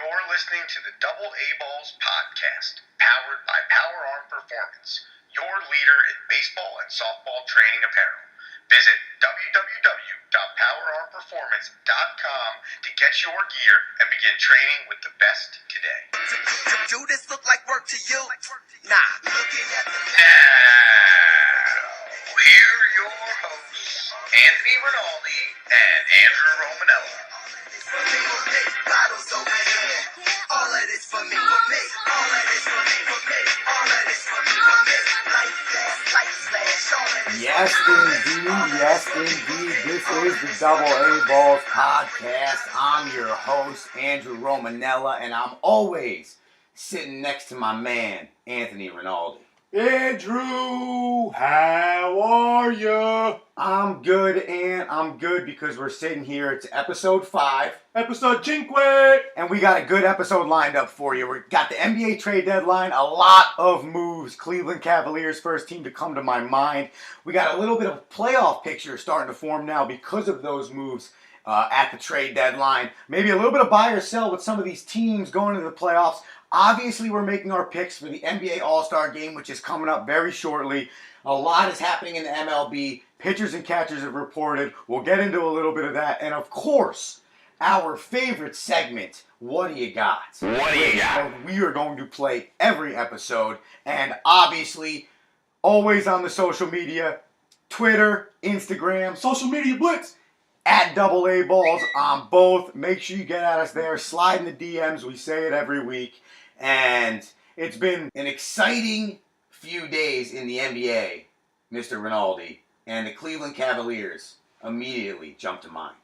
You're listening to the DoubleAABalls podcast, powered by Power Arm Performance, your leader in baseball and softball training apparel. Visit www.powerarmperformance.com to get your gear and begin training with the best today. Do this look like work to you? Nah. Now, here are your hosts, Anthony Rinaldi and Andrew Romanella. Bottles over here. All of this for me, for me. All of this for me, for me. All of this for me, for me. Light flash, all of this. Yes, indeed. This is the DoubleAABalls podcast. I'm your host, Andrew Romanella, and I'm always sitting next to my man, Anthony Rinaldi. Andrew, how are you? I'm good, and I'm good because we're sitting here. It's episode 5. Episode 5. And we got a good episode lined up for you. We got the NBA trade deadline, a lot of moves. Cleveland Cavaliers, first team to come to my mind. We got a little bit of playoff picture starting to form now because of those moves at the trade deadline. Maybe a little bit of buy or sell with some of these teams going into the playoffs. Obviously, we're making our picks for the NBA All-Star Game, which is coming up very shortly. A lot is happening in the MLB. Pitchers and catchers have reported. We'll get into a little bit of that. And, of course, our favorite segment, What Do You Got? What do you got? We are going to play every episode. And, obviously, always on the social media, Twitter, Instagram, Social media blitz. at DoubleAABalls on both. Make sure you get at us there. Slide in the DMs. We say it every week. And it's been an exciting few days in the NBA, Mr. Rinaldi. And the Cleveland Cavaliers immediately jumped to mind.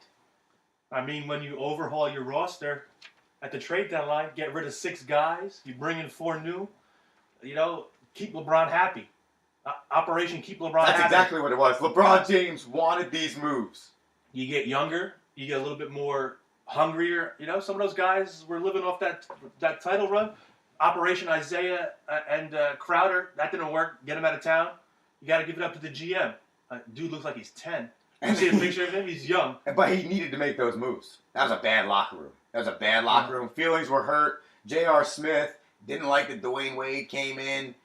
I mean, when you overhaul your roster at the trade deadline, get rid of 6 guys, you bring in 4 new, keep LeBron happy. Operation Keep LeBron That's Happy. exactly what it was. LeBron James wanted these moves. You get younger, you get a little bit more hungrier. Some of those guys were living off that title run. Operation Isaiah and Crowder, that didn't work. Get him out of town. You got to give it up to the GM. Dude looks like he's 10. You see a picture of him? He's young. But he needed to make those moves. That was a bad locker room. Feelings were hurt. J.R. Smith didn't like that Dwayne Wade came in.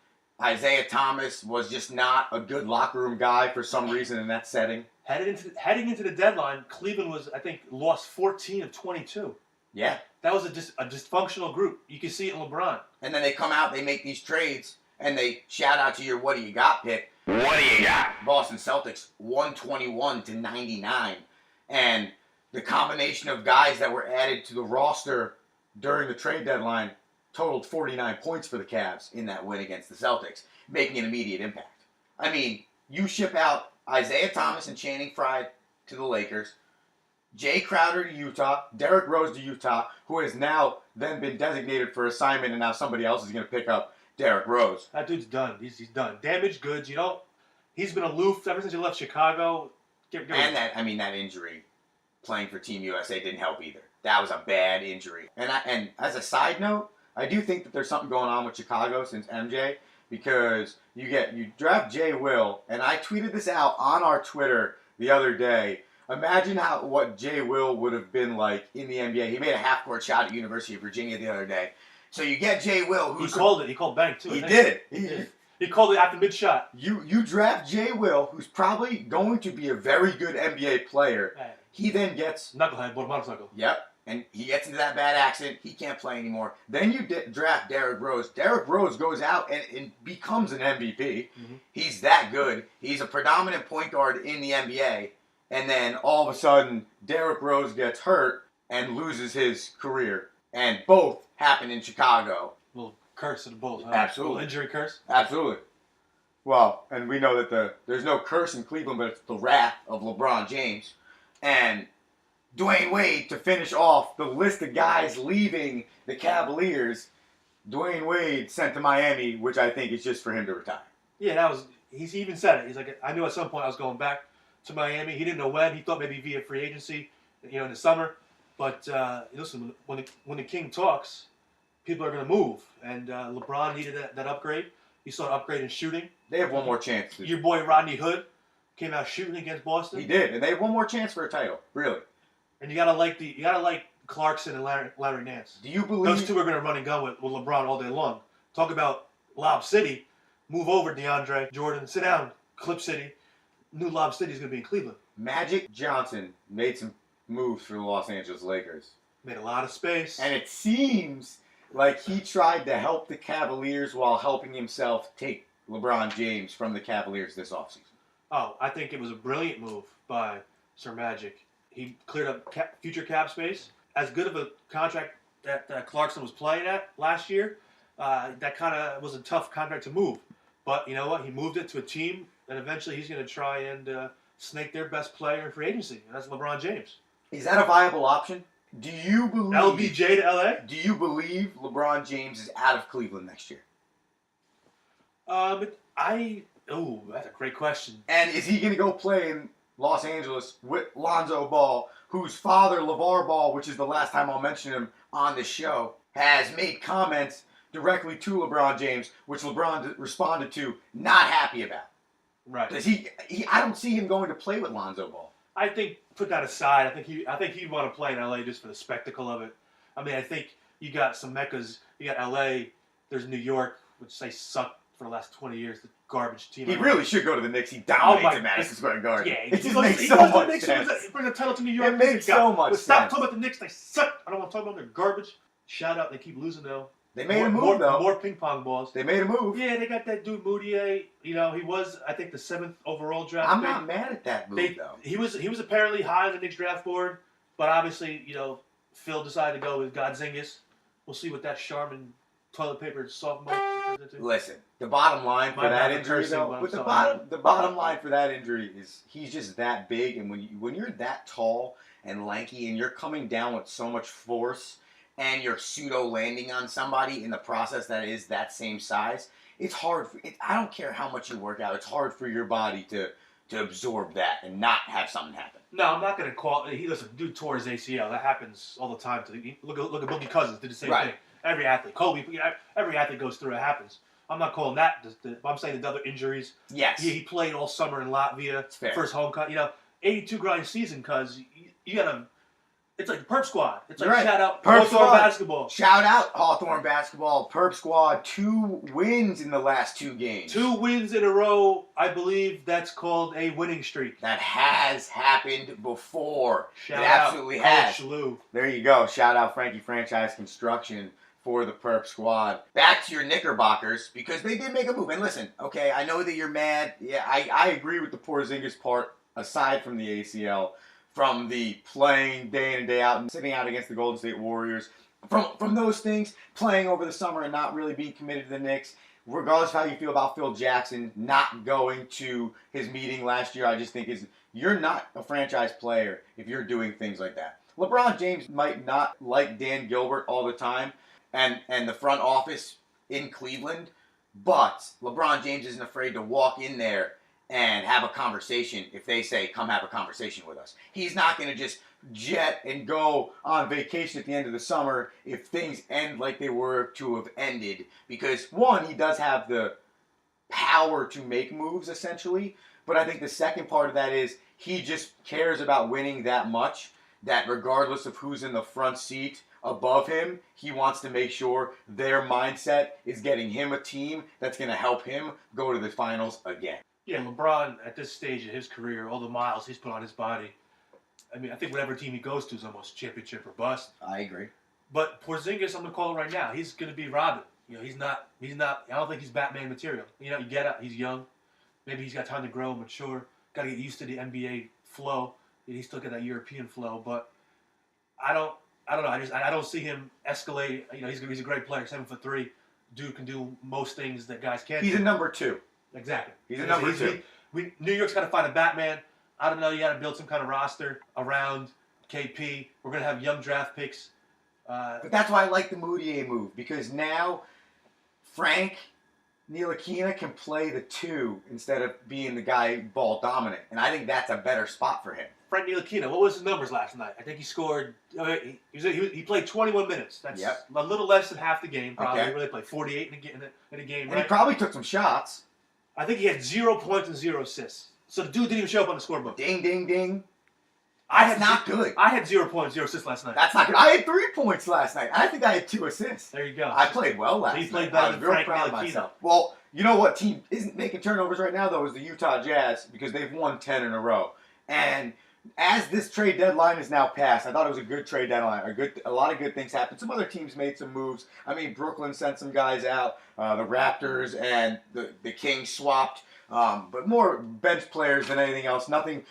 Isaiah Thomas was just not a good locker room guy for some reason in that setting. Heading into the deadline, Cleveland was, I think, lost 14 of 22. Yeah. That was a dysfunctional group. You can see it in LeBron. And then they come out, they make these trades, and they shout out to your What Do You Got pick. What do you got? Boston Celtics, 121-99. And the combination of guys that were added to the roster during the trade deadline totaled 49 points for the Cavs in that win against the Celtics, making an immediate impact. I mean, you ship out Isaiah Thomas and Channing Frye to the Lakers, Jay Crowder to Utah, Derrick Rose to Utah, who has now then been designated for assignment, and now somebody else is going to pick up Derrick Rose. That dude's done. He's done. Damaged goods. He's been aloof ever since he left Chicago. And that injury playing for Team USA didn't help either. That was a bad injury. And as a side note, I do think that there's something going on with Chicago since MJ, because you draft Jay Will, and I tweeted this out on our Twitter the other day. Imagine what Jay Will would have been like in the NBA. He made a half-court shot at University of Virginia the other day. So you get Jay Will, he called it. He called bank too. He did. He called it after mid-shot. You draft Jay Will, who's probably going to be a very good NBA player. He then gets knucklehead, motorcycle. Yep. And he gets into that bad accident. He can't play anymore. Then you draft Derrick Rose. Derrick Rose goes out and becomes an MVP. Mm-hmm. He's that good. He's a predominant point guard in the NBA. And then all of a sudden, Derrick Rose gets hurt and loses his career. And both happen in Chicago. Little curse of the Bulls. Huh? Absolutely. Little injury curse? Absolutely. Well, and we know that there's no curse in Cleveland, but it's the wrath of LeBron James. And Dwayne Wade, to finish off the list of guys leaving the Cavaliers, Dwayne Wade sent to Miami, which I think is just for him to retire. Yeah, he even said it. He's like, I knew at some point I was going back to Miami. He didn't know when. He thought maybe via free agency, in the summer. But listen, when the king talks, people are going to move. And LeBron needed that upgrade. He saw an upgrade in shooting. They have one more chance. Your boy Rodney Hood came out shooting against Boston. He did, and they have one more chance for a title, really. And you gotta like Clarkson and Larry Nance. Do you believe Those two are going to run and gun with LeBron all day long. Talk about Lob City. Move over, DeAndre Jordan. Sit down, Clip City. New Lob City is going to be in Cleveland. Magic Johnson made some moves for the Los Angeles Lakers? Made a lot of space. And it seems like he tried to help the Cavaliers while helping himself take LeBron James from the Cavaliers this offseason. Oh, I think it was a brilliant move by Sir Magic. He cleared up future cap space. As good of a contract that Clarkson was playing at last year, that kind of was a tough contract to move. But you know what? He moved it to a team, and eventually he's going to try and snake their best player in free agency, and that's LeBron James. Is that a viable option? Do you believe LBJ to LA? Do you believe LeBron James is out of Cleveland next year? That's a great question. And is he going to go play in Los Angeles with Lonzo Ball, whose father, LeVar Ball, which is the last time I'll mention him on this show, has made comments directly to LeBron James, which LeBron responded to, not happy about. Right. Does I don't see him going to play with Lonzo Ball. I think, put that aside, I think he'd want to play in LA just for the spectacle of it. I mean, I think you got some meccas. You got LA, there's New York, which they suck for the last 20 years, the garbage team. He really should go to the Knicks. He dominates in Madison Square Garden. Yeah, it just makes so much sense. Bring the title to New York. It makes so much sense. Stop talking about the Knicks. They suck. I don't want to talk about their garbage. Shout out. They keep losing, though. They made a move, though. More ping pong balls. They made a move. Yeah, they got that dude Moutier. You know, he was, I think, the 7th overall draft I'm pick. not mad at that move, though. He was apparently high on the Knicks draft board, but obviously, you know, Phil decided to go with Godzingis. We'll see what that Charmin toilet paper sophomore turns into. Listen, the bottom line for that injury, though, but the bottom line for that injury is he's just that big, and when you're that tall and lanky, and you're coming down with so much force, and you're pseudo landing on somebody in the process that is that same size, it's hard. I don't care how much you work out; it's hard for your body to absorb that and not have something happen. No, I'm not going to call. Dude tore his ACL. That happens all the time. Look at Boogie Cousins. Did the same thing. Every athlete, Kobe, every athlete goes through it. Happens. I'm not calling that. I'm saying the other injuries. Yes. He played all summer in Latvia. First home cut. 82 grind season because you got to. It's like the Perp Squad. It's like shout out Hawthorne basketball. Shout out Hawthorne basketball. Perp Squad. 2 wins in the last 2 games. 2 wins in a row. I believe that's called a winning streak. That has happened before. Shout it out absolutely has. Coach Lou. There you go. Shout out Frankie Franchise Construction for the Perp Squad. Back to your Knickerbockers, because they did make a move. And listen, okay, I know that you're mad. Yeah, I agree with the Porzingis part, aside from the ACL, from the playing day in and day out and sitting out against the Golden State Warriors. From those things, playing over the summer and not really being committed to the Knicks. Regardless of how you feel about Phil Jackson not going to his meeting last year, I just think you're not a franchise player if you're doing things like that. LeBron James might not like Dan Gilbert all the time and the front office in Cleveland, but LeBron James isn't afraid to walk in there and have a conversation if they say, come have a conversation with us. He's not going to just jet and go on vacation at the end of the summer if things end like they were to have ended. Because, one, he does have the power to make moves, essentially. But I think the second part of that is he just cares about winning that much that regardless of who's in the front seat above him, he wants to make sure their mindset is getting him a team that's going to help him go to the finals again. Yeah, LeBron, at this stage of his career, all the miles he's put on his body, I mean, I think whatever team he goes to is almost championship or bust. I agree. But Porzingis, I'm going to call it right now, he's going to be Robin. You know, he's not, I don't think he's Batman material. You know, you get it, he's young. Maybe he's got time to grow and mature. Got to get used to the NBA flow. He's still got that European flow, but I don't know. I don't see him escalate. You know, he's a great player, 7'3". Dude can do most things that guys can't. He's do. a number 2. Exactly. He's a number 2. New York's got to find a Batman. I don't know. You got to build some kind of roster around KP. We're going to have young draft picks. But that's why I like the Moutier move, because now Frank Ntilikina can play the 2 instead of being the guy ball dominant, and I think that's a better spot for him. Frank Ntilikina, what was his numbers last night? I think he scored. He played 21 minutes. That's a little less than half the game. Probably really played 48 in a game. And he probably took some shots. I think he had 0 points and 0 assists. So the dude didn't even show up on the scorebook. Ding, ding, ding. That's not good. I had 0 points, 0 assists last night. That's not good. I had 3 points last night. I think I had 2 assists. There you go. I played well last night. So you played better I was than real Frank proud of Ntilikina. myself. Well, you know what team isn't making turnovers right now, though, is the Utah Jazz, because they've won 10 in a row. And as this trade deadline is now passed, I thought it was a good trade deadline. A lot of good things happened. Some other teams made some moves. I mean, Brooklyn sent some guys out. The Raptors and the Kings swapped. But more bench players than anything else. Nothing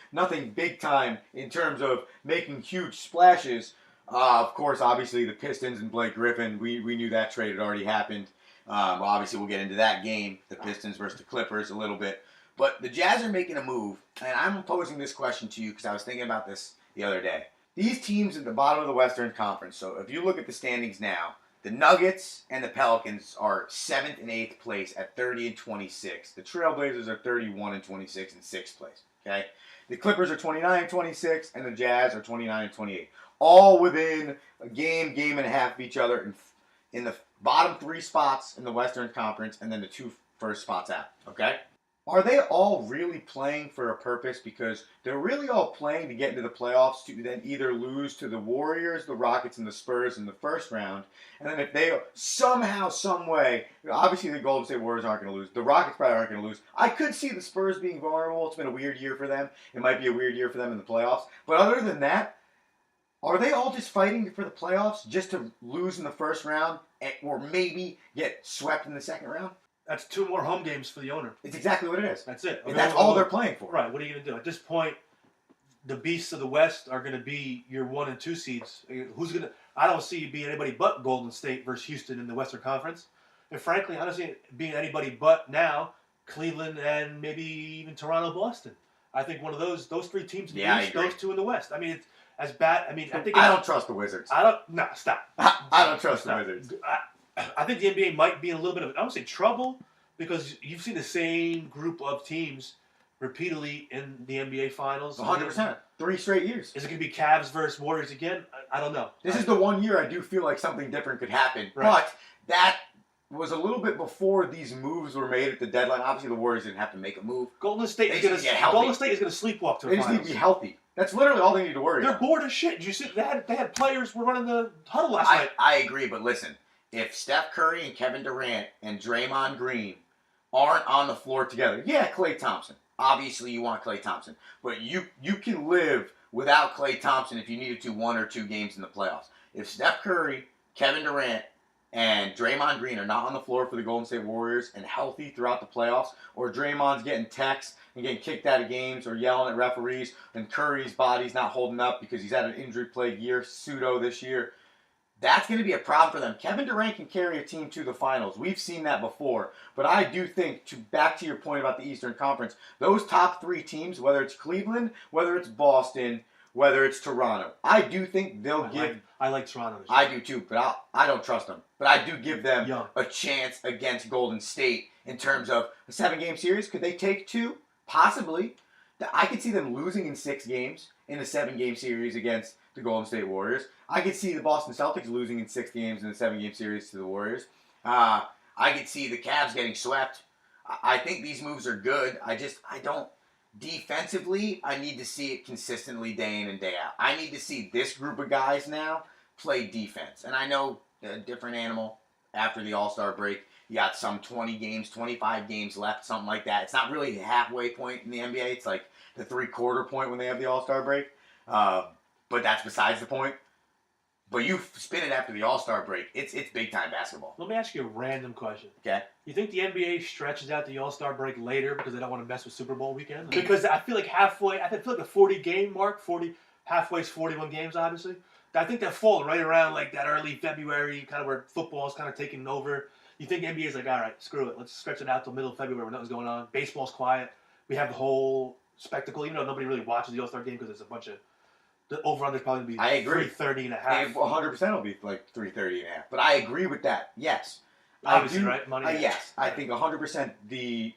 big time in terms of making huge splashes. Of course, obviously, the Pistons and Blake Griffin, we knew that trade had already happened. Well, obviously, we'll get into that game, the Pistons versus the Clippers, a little bit. But the Jazz are making a move, and I'm posing this question to you because I was thinking about this the other day. These teams at the bottom of the Western Conference, so if you look at the standings now, the Nuggets and the Pelicans are 7th and 8th place at 30 and 26. The Trailblazers are 31 and 26 in 6th place. Okay, the Clippers are 29 and 26, and the Jazz are 29 and 28. All within a game and a half of each other in the bottom 3 spots in the Western Conference, and then the 2 first spots out. Okay. Are they all really playing for a purpose? Because they're really all playing to get into the playoffs to then either lose to the Warriors, the Rockets, and the Spurs in the first round. And then if they somehow, some way, obviously the Golden State Warriors aren't going to lose. The Rockets probably aren't going to lose. I could see the Spurs being vulnerable. It's been a weird year for them. It might be a weird year for them in the playoffs. But other than that, are they all just fighting for the playoffs just to lose in the first round or maybe get swept in the second round? That's 2 more home games for the owner. It's exactly what it is. That's it. And that's all they're playing for. Right. What are you going to do? At this point, the beasts of the West are going to be your 1 and 2 seeds. Who's going to? I don't see it being anybody but Golden State versus Houston in the Western Conference. And frankly, I don't see it being anybody but now Cleveland and maybe even Toronto, Boston. I think one of those 3 teams in the East, those 2 in the West. I mean, it's as bad. I mean, I think I don't trust the Wizards. No, stop. I don't trust the Wizards. I think the NBA might be in a little bit of, I don't say trouble, because you've seen the same group of teams repeatedly in the NBA Finals. 100%. 3 straight years. Is it going to be Cavs versus Warriors again? I don't know. This is the one year I do feel like something different could happen. Right. But that was a little bit before these moves were made at the deadline. Obviously, the Warriors didn't have to make a move. Golden State is going to sleepwalk to the They just need finals. to be healthy. That's literally all they need to worry They're about. bored as shit. Did you see they had players were running the huddle last night. I agree, but listen, if Steph Curry and Kevin Durant and Draymond Green aren't on the floor together, yeah, Klay Thompson. Obviously, you want Klay Thompson, but you can live without Klay Thompson if you needed to 1 or 2 games in the playoffs. If Steph Curry, Kevin Durant, and Draymond Green are not on the floor for the Golden State Warriors and healthy throughout the playoffs, or Draymond's getting texts and getting kicked out of games or yelling at referees, and Curry's body's not holding up because he's had an injury-plagued year, pseudo this year, that's going to be a problem for them. Kevin Durant can carry a team to the finals. We've seen that before. But I do think, back to your point about the Eastern Conference, those top 3 teams, whether it's Cleveland, whether it's Boston, whether it's Toronto, I do think they'll give... I like Toronto. I do too, but I don't trust them. But I do give them a chance against Golden State in terms of a 7-game series. Could they take 2? Possibly. I could see them losing in 6 games in a 7-game series against the Golden State Warriors. I could see the Boston Celtics losing in 6 games in a 7-game series to the Warriors. I could see the Cavs getting swept. I think these moves are good. I don't. Defensively, I need to see it consistently day in and day out. I need to see this group of guys now play defense. And I know a different animal after the All-Star break. You got some 20 games, 25 games left, something like that. It's not really the halfway point in the NBA. It's like the 3/4 point when they have the All-Star break. But that's besides the point. But you spin it after the All-Star break. It's big-time basketball. Let me ask you a random question. Okay. You think the NBA stretches out the All-Star break later because they don't want to mess with Super Bowl weekend? Because I feel like halfway, I feel like the 40-game mark, halfway's 41 games, obviously. I think they're falling right around like that early February, kind of where football's kind of taking over. You think the NBA's like, all right, screw it. Let's stretch it out till middle of February when nothing's going on. Baseball's quiet. We have the whole spectacle, even though nobody really watches the All-Star game because there's a bunch of... The over-under's probably going to be I agree. 330 and a half. 100% will be like 330 and a half. But I agree with that. Yes. Obviously, right? Money. Yes. I think 100% the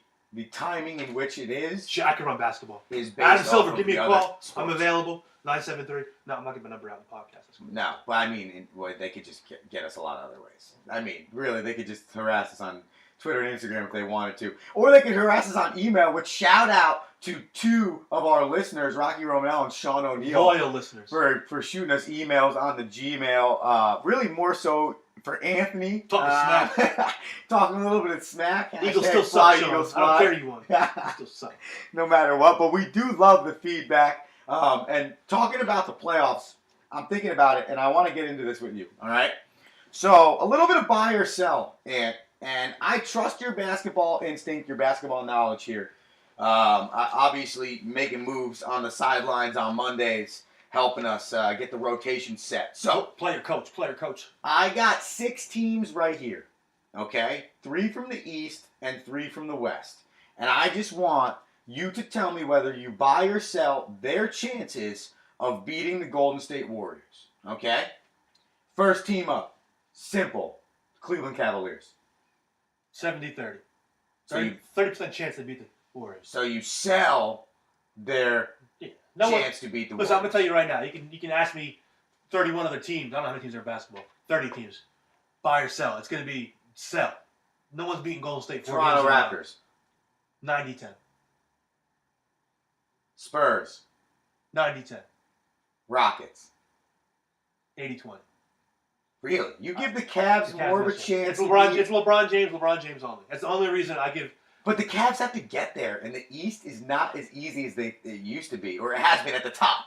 timing in which it is... I can run basketball. ...is based Adam off Silver, of give me the a other call. sports. I'm available. 973. No, I'm not giving my number out in the podcast. No, but I mean, they could just get us a lot of other ways. I mean, really, they could just harass us on Twitter and Instagram if they wanted to. Or they could harass us on email, which shout out to 2 of our listeners, Rocky Romel and Sean O'Neill. Loyal listeners. For shooting us emails on the Gmail. Really more so for Anthony. Talking smack. Talking a little bit of smack. Eagles Hashtag still fly, suck, Sean. Eagles I don't fly. care you won. Eagles still suck. No matter what. But we do love the feedback. And talking about the playoffs, I'm thinking about it, and I want to get into this with you. All right? So, a little bit of buy or sell, and I trust your basketball instinct, your basketball knowledge here. Obviously, making moves on the sidelines on Mondays, helping us get the rotation set. So, player coach. I got 6 teams right here, okay? 3 from the East and 3 from the West. And I just want you to tell me whether you buy or sell their chances of beating the Golden State Warriors, okay? First team up. Simple. Cleveland Cavaliers. 70-30. So 30% chance they beat the Warriors. So you sell their chance to beat the Warriors. Listen, I'm going to tell you right now. You can ask me 31 other teams. I don't know how many teams are in basketball. 30 teams. Buy or sell. It's going to be sell. No one's beating Golden State. Toronto Raptors. 90-10. Spurs. 90-10. Rockets. 80-20. Really? You give the Cavs more of a chance. It's LeBron James only. That's the only reason I give. But the Cavs have to get there, and the East is not as easy as it used to be, or it has been at the top.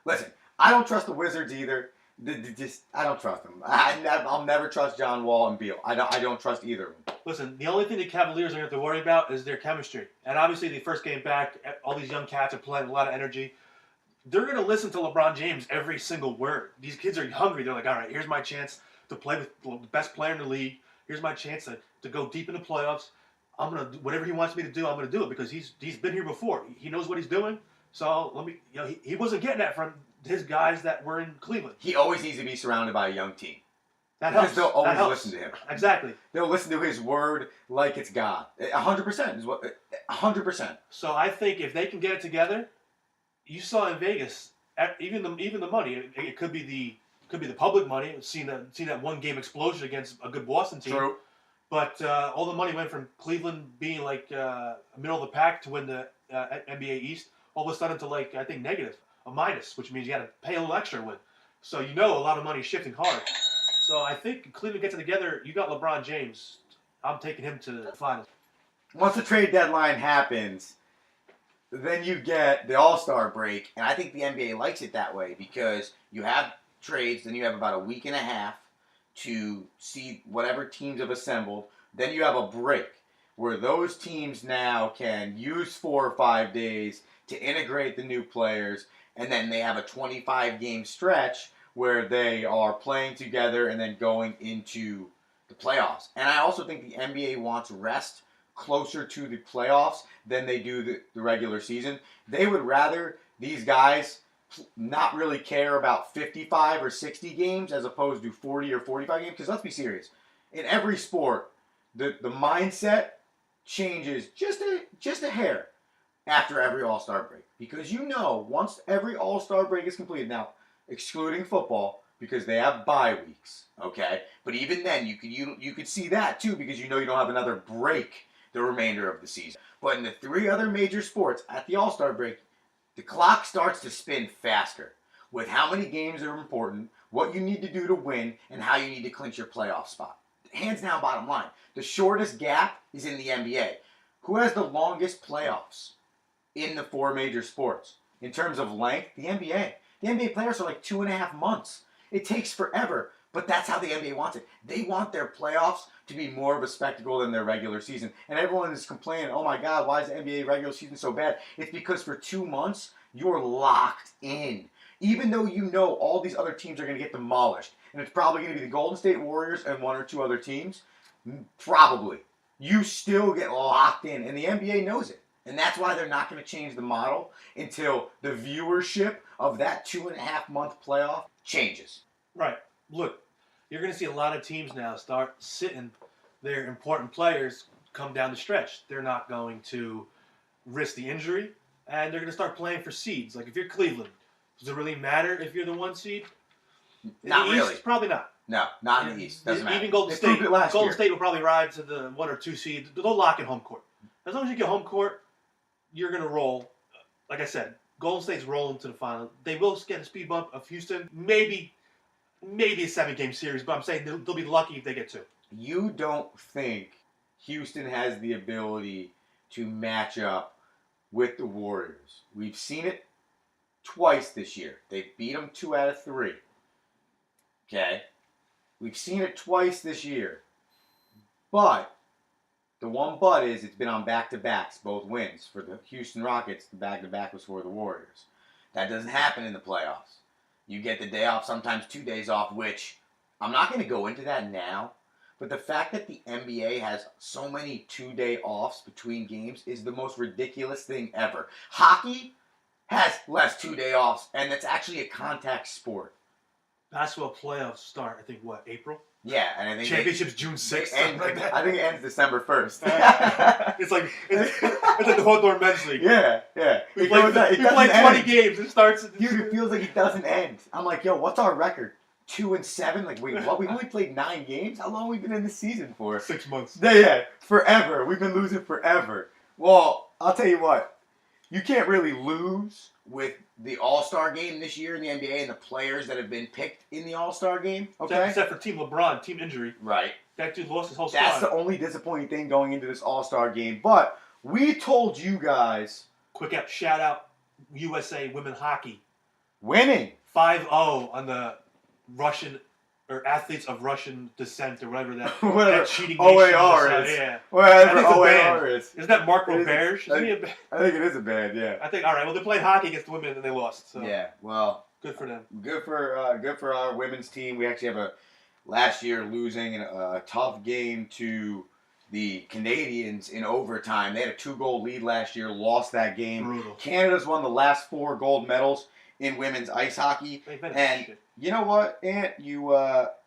Listen, I don't trust the Wizards either. I don't trust them. I'll never trust John Wall and Beal. I don't trust either of them. Listen, the only thing the Cavaliers are going to have to worry about is their chemistry. And obviously, the first game back, all these young cats are playing a lot of energy. They're going to listen to LeBron James every single word. These kids are hungry. They're like, all right, here's my chance to play with the best player in the league. Here's my chance to go deep in the playoffs. I'm going to do whatever he wants me to do. I'm going to do it because he's been here before. He knows what he's doing. So let me, he wasn't getting that from his guys that were in Cleveland. He always needs to be surrounded by a young team. That helps. Because they'll always listen to him. Exactly. They'll listen to his word like it's God. 100% is what. 100%. So I think if they can get it together, you saw in Vegas, even the money. It could be the public money. Seeing that one game explosion against a good Boston team. True. But all the money went from Cleveland being like middle of the pack to win the NBA East, all of a sudden to I think negative, a minus, which means you got to pay a little extra to win. So a lot of money is shifting hard. So I think Cleveland gets it together. You got LeBron James. I'm taking him to the finals. Once the trade deadline happens, then you get the All-Star break, and I think the NBA likes it that way because you have trades, then you have about a week and a half to see whatever teams have assembled. Then you have a break where those teams now can use 4 or 5 days to integrate the new players, and then they have a 25-game stretch where they are playing together and then going into the playoffs. And I also think the NBA wants rest closer to the playoffs than they do the regular season. They would rather these guys not really care about 55 or 60 games as opposed to 40 or 45 games. Because let's be serious. In every sport, the mindset changes just a hair after every All-Star break. Because once every All-Star break is completed, now excluding football because they have bye weeks, okay? But even then, you could see that too because you don't have another break the remainder of the season. But in the 3 other major sports at the All-Star break, the clock starts to spin faster with how many games are important, what you need to do to win, and how you need to clinch your playoff spot. Hands down, bottom line. The shortest gap is in the NBA. Who has the longest playoffs in the 4 major sports? In terms of length, the NBA. The NBA players are 2.5 months. It takes forever, but that's how the NBA wants it. They want their playoffs to be more of a spectacle than their regular season. And everyone is complaining, oh my God, why is the NBA regular season so bad? It's because for 2 months, you're locked in. Even though all these other teams are going to get demolished, and it's probably going to be the Golden State Warriors and 1 or 2 other teams, probably. You still get locked in, and the NBA knows it. And that's why they're not going to change the model until the viewership of that 2.5-month playoff changes. Right. Look, you're going to see a lot of teams now start sitting their important players come down the stretch. They're not going to risk the injury, and they're going to start playing for seeds. Like if you're Cleveland, does it really matter if you're the 1 seed? Not In the really. East, probably not. No, not in the East. Doesn't matter. Even Golden They State. proved it last Golden year. State will probably ride to the 1 or 2 seed. They'll lock in home court. As long as you get home court, you're gonna roll. Like I said, Golden State's rolling to the final. They will get a speed bump of Houston. Maybe a 7-game series, but I'm saying they'll be lucky if they get 2. You don't think Houston has the ability to match up with the Warriors? We've seen it twice this year. They beat them 2 out of 3. Okay? We've seen it twice this year. But the one but is it's been on back-to-backs, both wins. For the Houston Rockets, the back-to-back was for the Warriors. That doesn't happen in the playoffs. You get the day off, sometimes 2 days off, which I'm not going to go into that now. But the fact that the NBA has so many 2-day offs between games is the most ridiculous thing ever. Hockey has less 2-day offs, and it's actually a contact sport. Basketball playoffs start, I think, April? Yeah, and I think Championship's June 6th. I think it ends December 1st. It's like the Hawthorne men's league. Yeah. We play 20 games. It starts. Dude, it feels like it doesn't end. I'm like, yo, what's our record? 2-7? Like, wait, what? We've only played 9 games? How long have we been in this season for? 6 months. Yeah, forever. We've been losing forever. Well, I'll tell you what. You can't really lose with the All-Star game this year in the NBA and the players that have been picked in the All-Star game. Okay? Except for Team LeBron, team injury. Right. That dude lost his whole squad. That's the only disappointing thing going into this All-Star game. But we told you guys. Quick shout out USA women hockey. Winning. 5-0 on the Russian or athletes of Russian descent or whatever that, Whatever. that cheating OAR nation is. Yeah. Whatever I think it's a OAR band. is. Isn't that Mark It is- Roberge? Isn't he a band? I think it is a band, yeah. I think, all right, well, they played hockey against the women and they lost. So Yeah, well, good for them. good for our women's team. We actually have last year losing a tough game to the Canadians in overtime. They had a 2-goal lead last year, lost that game. Brutal. Canada's won the last 4 gold medals in women's ice hockey. They've been And shit. you know what, Ant? You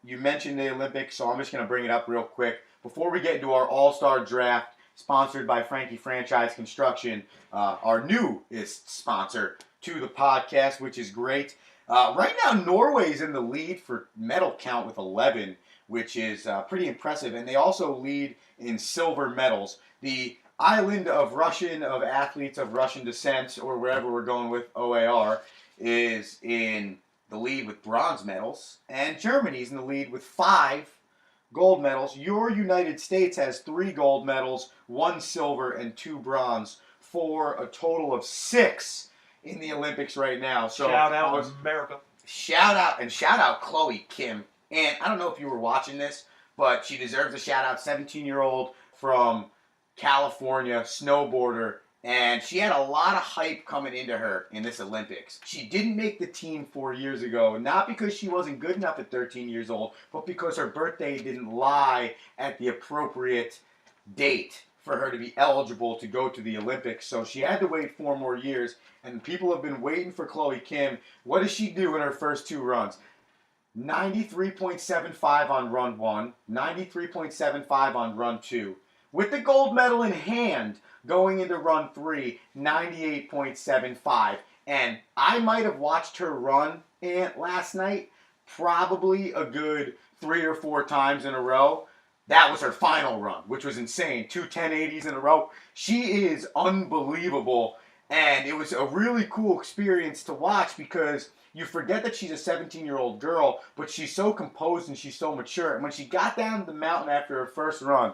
mentioned the Olympics, so I'm just going to bring it up real quick. Before we get into our All-Star Draft, sponsored by Frankie Franchise Construction, our newest sponsor to the podcast, which is great. Right now, Norway's in the lead for medal count with 11, which is pretty impressive. And they also lead in silver medals. The island of athletes of Russian descent, or wherever we're going with OAR, is in the lead with bronze medals. And Germany's in the lead with 5 gold medals. Your United States has 3 gold medals, 1 silver, and 2 bronze, for a total of 6 in the Olympics right now. So Shout out America. Shout out Chloe Kim. And I don't know if you were watching this, but she deserves a shout out. 17-year-old from California, snowboarder. And she had a lot of hype coming into her in this Olympics. She didn't make the team 4 years ago, not because she wasn't good enough at 13 years old, but because her birthday didn't lie at the appropriate date for her to be eligible to go to the Olympics. So she had to wait 4 more years, and people have been waiting for Chloe Kim. What does she do in her first 2 runs? 93.75 on run 1, 93.75 on run 2. With the gold medal in hand, going into run 3, 98.75. And I might have watched her run last night probably a good 3 or 4 times in a row. That was her final run, which was insane. 2 1080s in a row. She is unbelievable. And it was a really cool experience to watch because you forget that she's a 17-year-old girl, but she's so composed and she's so mature. And when she got down the mountain after her first run,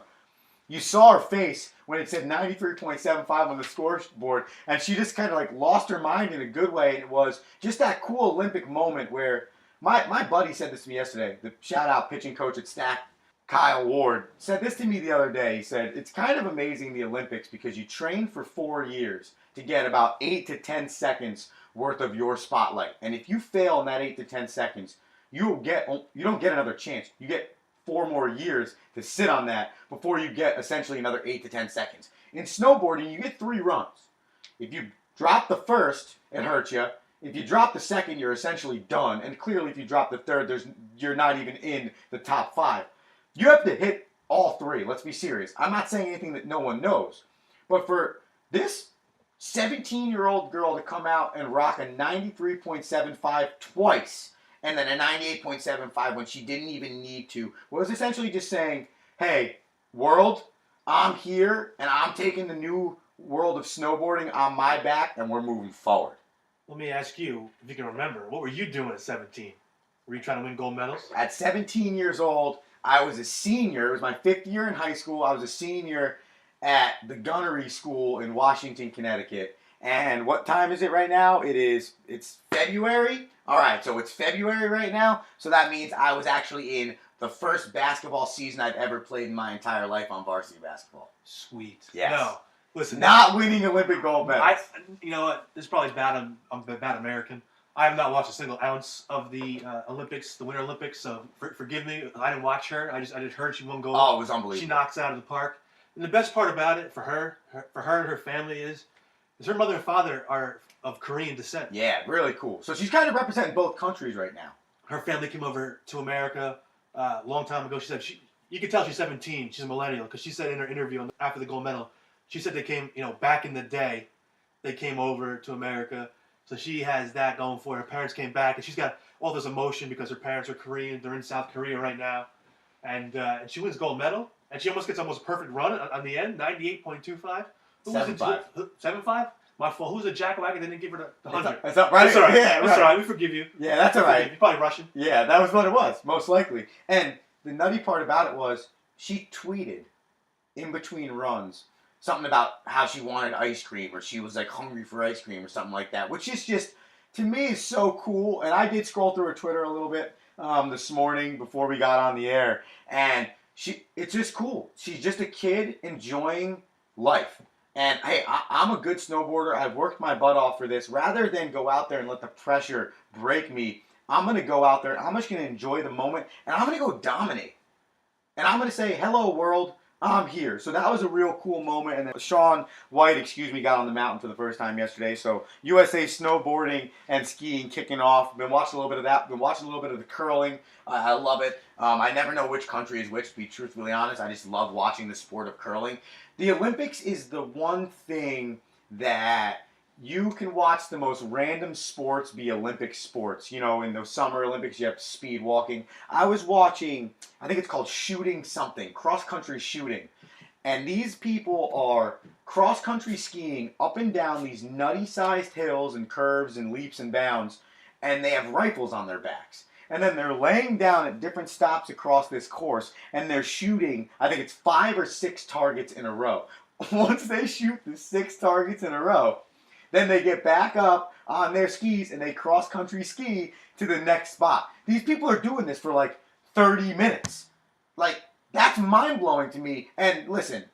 you saw her face when it said 93.75 on the scoreboard, and she just kind of like lost her mind in a good way. And it was just that cool Olympic moment where my buddy said this to me yesterday. The shout-out pitching coach at Stack, Kyle Ward, said this to me the other day. He said, it's kind of amazing the Olympics because you train for 4 years to get about 8 to 10 seconds worth of your spotlight. And if you fail in that 8 to 10 seconds, you don't get another chance. You get 4 more years to sit on that before you get essentially another 8 to 10 seconds. In snowboarding, you get 3 runs. If you drop the first, it hurts you. If you drop the second, you're essentially done. And clearly, if you drop the third, you're not even in the top 5. You have to hit all 3. Let's be serious. I'm not saying anything that no one knows. But for this 17-year-old girl to come out and rock a 93.75 twice and then a 98.75 when she didn't even need to, was essentially just saying, hey, world, I'm here, and I'm taking the new world of snowboarding on my back, and we're moving forward. Let me ask you, if you can remember, what were you doing at 17? Were you trying to win gold medals? At 17 years old, I was a senior. It was my 5th year in high school. I was a senior at the Gunnery School in Washington, Connecticut. And what time is it right now? It's February. All right, so it's February right now. So that means I was actually in the first basketball season I've ever played in my entire life on varsity basketball. Sweet. Yes. No, listen. Not winning Olympic gold medals. You know what? This is probably bad. I'm a bad American. I have not watched a single ounce of the Olympics, the Winter Olympics. So forgive me. I didn't watch her. I just heard she won gold. Oh, it was unbelievable. She knocks out of the park. And the best part about it for her and her family is her mother and father are of Korean descent. Yeah, really cool. So she's kind of representing both countries right now. Her family came over to America a long time ago. She said you can tell she's 17. She's a millennial because she said in her interview after the gold medal, she said they came, back in the day, they came over to America. So she has that going for her. Her parents came back, and she's got all this emotion because her parents are Korean. They're in South Korea right now, and she wins gold medal, and she almost gets almost a perfect run on the end, 98.25. 7.5. My fault. Who's the jackwagon that didn't give her the 100? That's not right. That's all right. Yeah, that's all right. We forgive you. Yeah, that's all right. You're probably Russian. Yeah, that was what it was, most likely. And the nutty part about it was she tweeted in between runs something about how she wanted ice cream, or she was like hungry for ice cream or something like that, which is just, to me, is so cool. And I did scroll through her Twitter a little bit this morning before we got on the air, and it's just cool. She's just a kid enjoying life. And hey, I'm a good snowboarder. I've worked my butt off for this. Rather than go out there and let the pressure break me, I'm going to go out there and I'm just going to enjoy the moment, and I'm going to go dominate. And I'm going to say, hello, world. I'm here. So that was a real cool moment. And then Shaun White, got on the mountain for the first time yesterday. So USA snowboarding and skiing kicking off. Been watching a little bit of that. Been watching a little bit of the curling. I love it. I never know which country is which, to be truthfully honest. I just love watching the sport of curling. The Olympics is the one thing that you can watch the most random sports be Olympic sports. In the Summer Olympics, you have speed walking. I was watching, I think it's called shooting something, cross-country shooting. And these people are cross-country skiing up and down these nutty-sized hills and curves and leaps and bounds, and they have rifles on their backs. And then they're laying down at different stops across this course, and they're shooting, I think it's 5 or 6 targets in a row. Once they shoot the 6 targets in a row, then they get back up on their skis and they cross-country ski to the next spot. These people are doing this for like 30 minutes. Like, that's mind-blowing to me. And listen,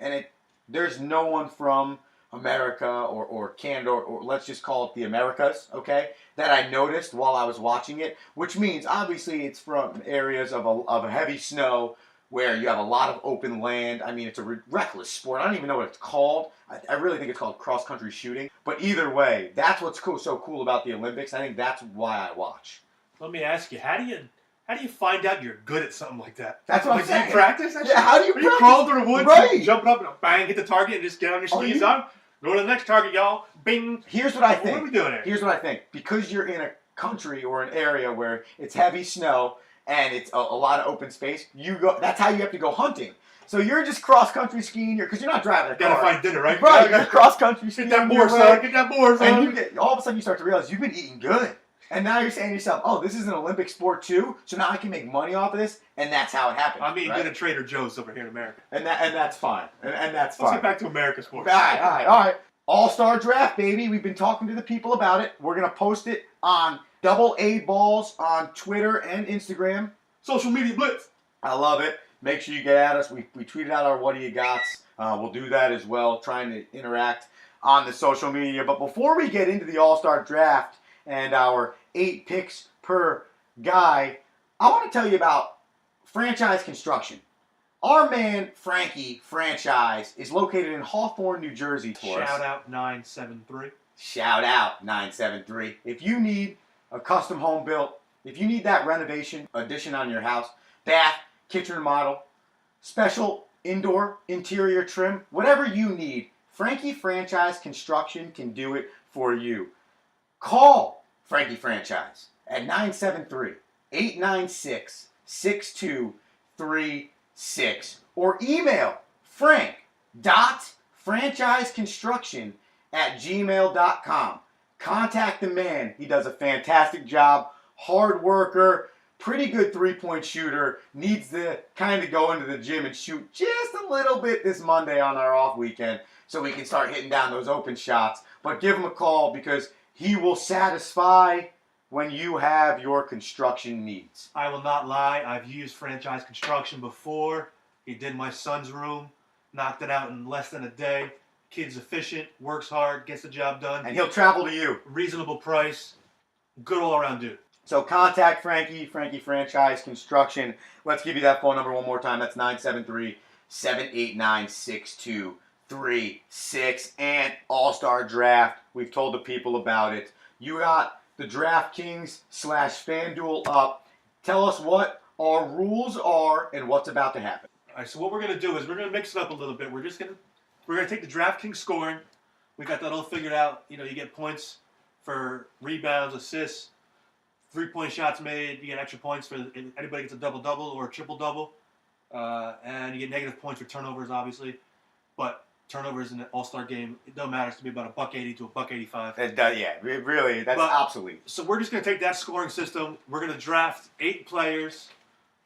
there's no one from America or Canada, or let's just call it the Americas, okay, that I noticed while I was watching it, which means obviously it's from areas of a heavy snow where you have a lot of open land. I mean, it's a reckless sport. I don't even know what it's called. I really think it's called cross-country shooting. But either way, that's what's so cool about the Olympics. I think that's why I watch. Let me ask you, how do you find out you're good at something like that? That's what I'm saying. Do you practice that shit? Yeah, how do you practice? You crawl through the woods, right, jump up and bang, hit the target, and just get on your skis on. Go to the next target, y'all. Bing. Here's what I think. What are we doing here? Here's what I think. Because you're in a country or an area where it's heavy snow and it's a lot of open space, that's how you have to go hunting. So you're just cross-country skiing, because you're not driving a car. Gotta find dinner, right? Right, you're cross-country skiing. Get that boar, son. Get that boar, son. And all of a sudden you start to realize you've been eating good. And now you're saying to yourself, oh, this is an Olympic sport too, so now I can make money off of this, and that's how it happens. I'm eating good at Trader Joe's over here in America. And that's fine. And that's fine. Let's get back to America sports. All right. All-Star Draft, baby. We've been talking to the people about it. We're going to post it on DoubleAABalls on Twitter and Instagram. Social media blitz. I love it. Make sure you get at us. We tweeted out our What Do You Gots. We'll do that as well, trying to interact on the social media. But before we get into the All-Star Draft and our 8 picks per guy, I want to tell you about franchise construction. Our man, Frankie Franchise, is located in Hawthorne, New Jersey. Shout out 973. Shout out 973. If you need a custom home built, if you need that renovation addition on your house, bath, kitchen remodel, special indoor interior trim, whatever you need, Frankie Franchise Construction can do it for you. Call Frankie Franchise at 896-6236 or email frank.franchiseconstruction@gmail.com. Contact the man. He does a fantastic job. Hard worker, pretty good three-point shooter. Needs to kind of go into the gym and shoot just a little bit this Monday on our off weekend so we can start hitting down those open shots. But give him a call because he will satisfy when you have your construction needs. I will not lie. I've used franchise construction before. He did my son's room, knocked it out in less than a day. Kid's efficient, works hard, gets the job done. And he'll travel to you. Reasonable price. Good all-around dude. So contact Frankie Franchise Construction. Let's give you that phone number one more time. That's 973-789-6236. And All-Star Draft. We've told the people about it. You got the DraftKings/FanDuel up. Tell us what our rules are and what's about to happen. All right, so what we're going to do is we're going to mix it up a little bit. We're going to take the DraftKings scoring. We got that all figured out. You know, you get points for rebounds, assists, three-point shots made. You get extra points for anybody gets a double-double or a triple-double. And you get negative points for turnovers, obviously. But turnovers in the All-Star game, it don't matter. It's going to be about $1.80 to $1.85. It does, yeah, really, that's obsolete. So we're just going to take that scoring system. We're going to draft 8 players.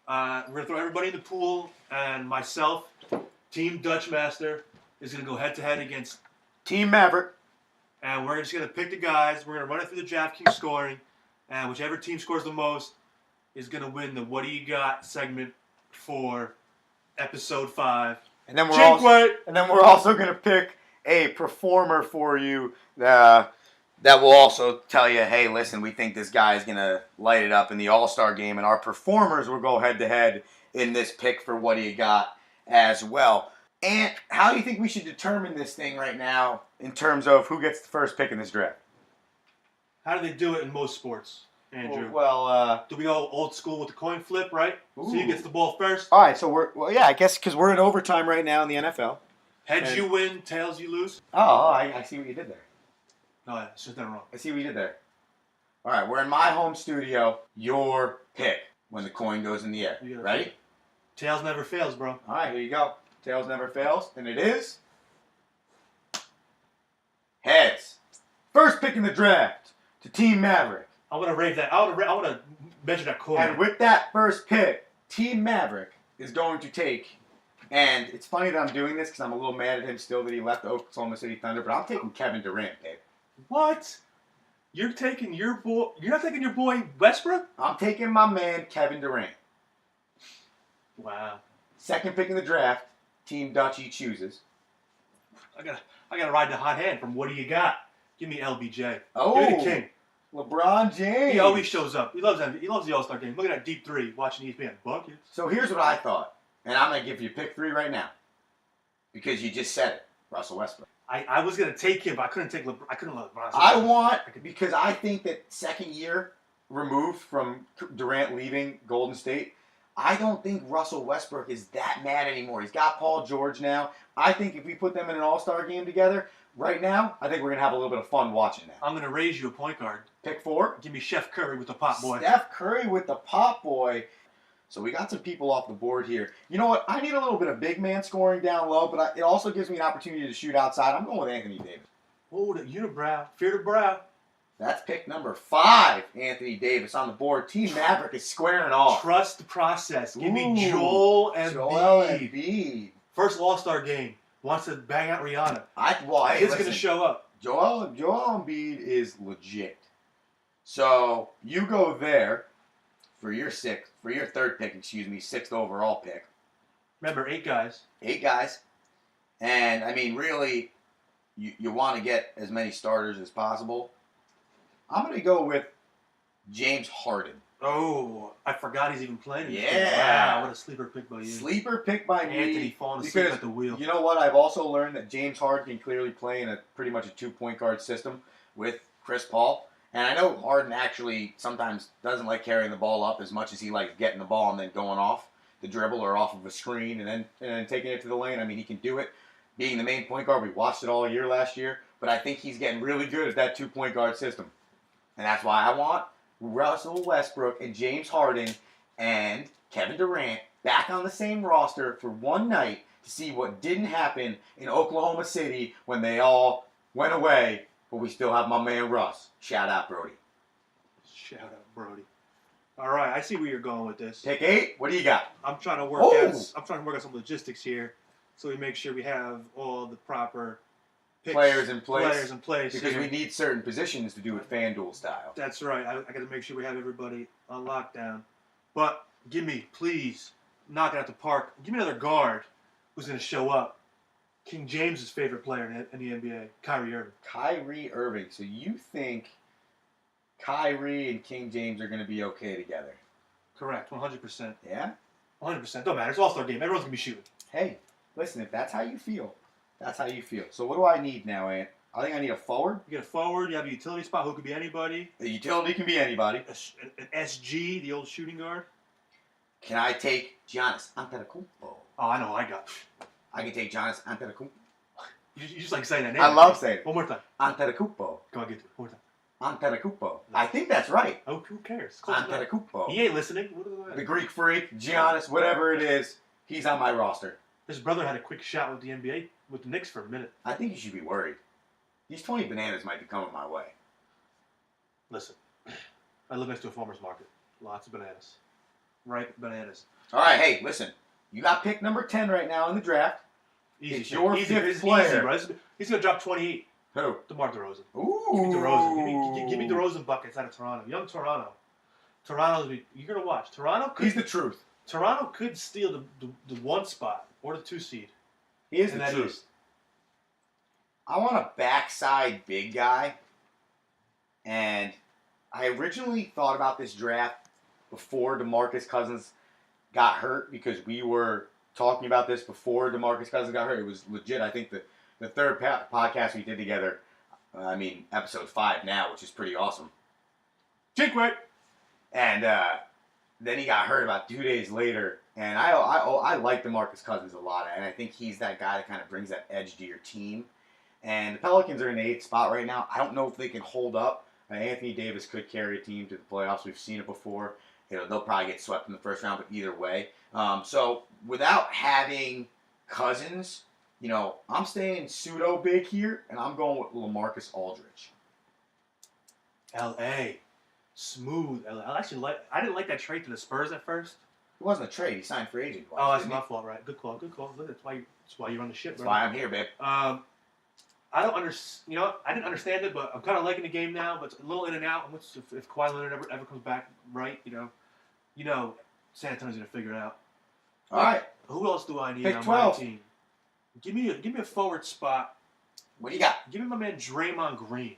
We're going to throw everybody in the pool. And myself, Team Dutchmaster, is going to go head-to-head against Team Maverick. And we're just going to pick the guys. We're going to run it through the DraftKings scoring. And whichever team scores the most is going to win the What Do You Got segment for Episode 5. And then we're also going to pick a performer for you that will also tell you, hey, listen, we think this guy is going to light it up in the All-Star game. And our performers will go head-to-head in this pick for What Do You Got as well. And how do you think we should determine this thing right now in terms of who gets the first pick in this draft? How do they do it in most sports, Andrew? Well, do we go old school with the coin flip, right? Ooh. So who gets the ball first? All right, so I guess because we're in overtime right now in the NFL. Heads you win, tails you lose. Oh, I see what you did there. No, it's just that wrong. I see what you did there. All right, we're in my home studio. Your pick when the coin goes in the air. Ready? Tails never fails, bro. All right, here you go. Tails never fails, and it is heads. First pick in the draft to Team Maverick. I want to rave that. I want to measure that coin. And with that first pick, Team Maverick is going to take. And it's funny that I'm doing this because I'm a little mad at him still that he left the Oklahoma City Thunder. But I'm taking Kevin Durant, babe. What? You're taking your boy? You're not taking your boy Westbrook? I'm taking my man Kevin Durant. Wow. Second pick in the draft. Team Dutchie chooses. I gotta ride the hot hand from What Do You Got? Give me LBJ. Oh, give me the king. LeBron James. He always shows up. He loves the All-Star game. Look at that deep three. Watching ESPN buckets. So here's what I thought, and I'm gonna give you pick 3 right now because you just said it, Russell Westbrook. I was gonna take him, but I couldn't take LeBron. I couldn't let LeBron. Because I think that second year removed from Durant leaving Golden State. I don't think Russell Westbrook is that mad anymore. He's got Paul George now. I think if we put them in an all-star game together, right now, I think we're going to have a little bit of fun watching that. I'm going to raise you a point guard. Pick 4. Give me Chef Curry with the pop boy. Steph Curry with the pop boy. So we got some people off the board here. You know what? I need a little bit of big man scoring down low, but it also gives me an opportunity to shoot outside. I'm going with Anthony Davis. Oh, the unibrow. Fear the brow. That's pick number 5, Anthony Davis on the board. Team Maverick is squaring off. Trust the process. Give me Joel Embiid. First All-Star game. Wants to bang out Rihanna. He's going to show up. Joel Embiid is legit. So you go there for your third pick, 6th overall pick. Remember, 8 guys. 8 guys. And, I mean, really, you want to get as many starters as possible. I'm going to go with James Harden. Oh, I forgot he's even playing. Yeah. Wow, what a sleeper pick by you. Sleeper pick by me. Anthony falling asleep at the wheel. You know what? I've also learned that James Harden can clearly play in pretty much a 2-point guard system with Chris Paul. And I know Harden actually sometimes doesn't like carrying the ball up as much as he likes getting the ball and then going off the dribble or off of a screen and then taking it to the lane. I mean, he can do it. Being the main point guard, we watched it all year last year. But I think he's getting really good at that 2-point guard system. And that's why I want Russell Westbrook and James Harden and Kevin Durant back on the same roster for one night to see what didn't happen in Oklahoma City when they all went away, but we still have my man Russ. Shout out, Brody. Shout out, Brody. All right, I see where you're going with this. Pick 8. What do you got? I'm trying to work out some logistics here, so we make sure we have all the proper picks, Players in place. Because here. we need certain positions to do it FanDuel style. That's right. I got to make sure we have everybody on lockdown. But give me, please, knock it out the park. Give me another guard who's going to show up. King James's favorite player in the NBA, Kyrie Irving. Kyrie Irving. So you think Kyrie and King James are going to be okay together? Correct, 100%. Yeah? 100%. Don't matter. It's All-Star game. Everyone's going to be shooting. Hey, listen, if that's how you feel, that's how you feel. So what do I need now, Ant? I think I need a forward. You get a forward. You have a utility spot who could be anybody. The utility can be anybody. An SG, the old shooting guard. Can I take Giannis Antetokounmpo? Oh, I know who I got. I can take Giannis Antetokounmpo. You just like saying that name. I love saying it. One more time. Antetokounmpo. Go on, get it. One more time. Antetokounmpo. I think that's right. Oh, who cares? Close enough. Antetokounmpo. He ain't listening. What is that? The Greek freak, Giannis, whatever it is, he's on my roster. His brother had a quick shot with the NBA, with the Knicks for a minute. I think you should be worried. These 20 bananas might be coming my way. Listen, I live next to a farmer's market. Lots of bananas. Ripe bananas. All right, hey, listen. You got pick number 10 right now in the draft. Easy. It's your easy, fifth easy, player. bro. He's going to drop 28. Who? DeMar DeRozan. Ooh. Give me DeRozan. Give me DeRozan buckets out of Toronto. Young Toronto. You're going to watch. He's the truth. Toronto could steal the 1 spot or the 2 seed. He is the truth. East. I want a backside big guy. And I originally thought about this draft before DeMarcus Cousins got hurt because we were talking about this before DeMarcus Cousins got hurt. It was legit. I think the third podcast we did together, episode 5 now, which is pretty awesome. Jinkway. And then he got hurt about 2 days later. And I like DeMarcus Cousins a lot. And I think he's that guy that kind of brings that edge to your team. And the Pelicans are in the 8th spot right now. I don't know if they can hold up. Anthony Davis could carry a team to the playoffs. We've seen it before. They'll probably get swept in the first round, but either way. So without having Cousins, I'm staying pseudo big here, and I'm going with LaMarcus Aldridge. L.A. Smooth. I didn't like that trade to the Spurs at first. It wasn't a trade. He signed free agent. Oh, that's my fault, right? Good call. That's why you run the shit. That's why I'm here, babe. I don't understand. I didn't understand it, but I'm kind of liking the game now. But it's a little in and out. If Kawhi Leonard ever comes back right, San Antonio's gonna figure it out. All right. Who else do I need Pick on 12. my team? Give me a forward spot. What do you got? Give me my man Draymond Green.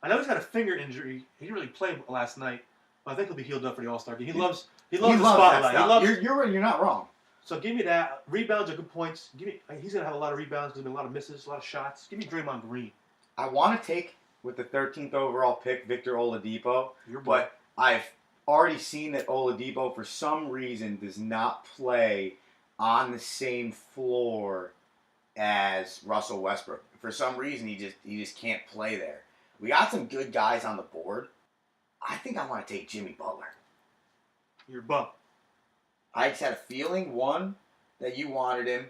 I know he's got a finger injury. He didn't really play last night, but I think he'll be healed up for the All-Star game. He loves the spotlight. You're not wrong. So give me that. Rebounds are good points. He's gonna have a lot of rebounds. There's been a lot of misses, a lot of shots. Give me Draymond Green. I want to take with the 13th overall pick Victor Oladipo, Your boy. but I've already seen that Oladipo for some reason does not play on the same floor as Russell Westbrook. For some reason, he just can't play there. We got some good guys on the board. I think I want to take Jimmy Butler. You're bum. I just had a feeling, 1, that you wanted him,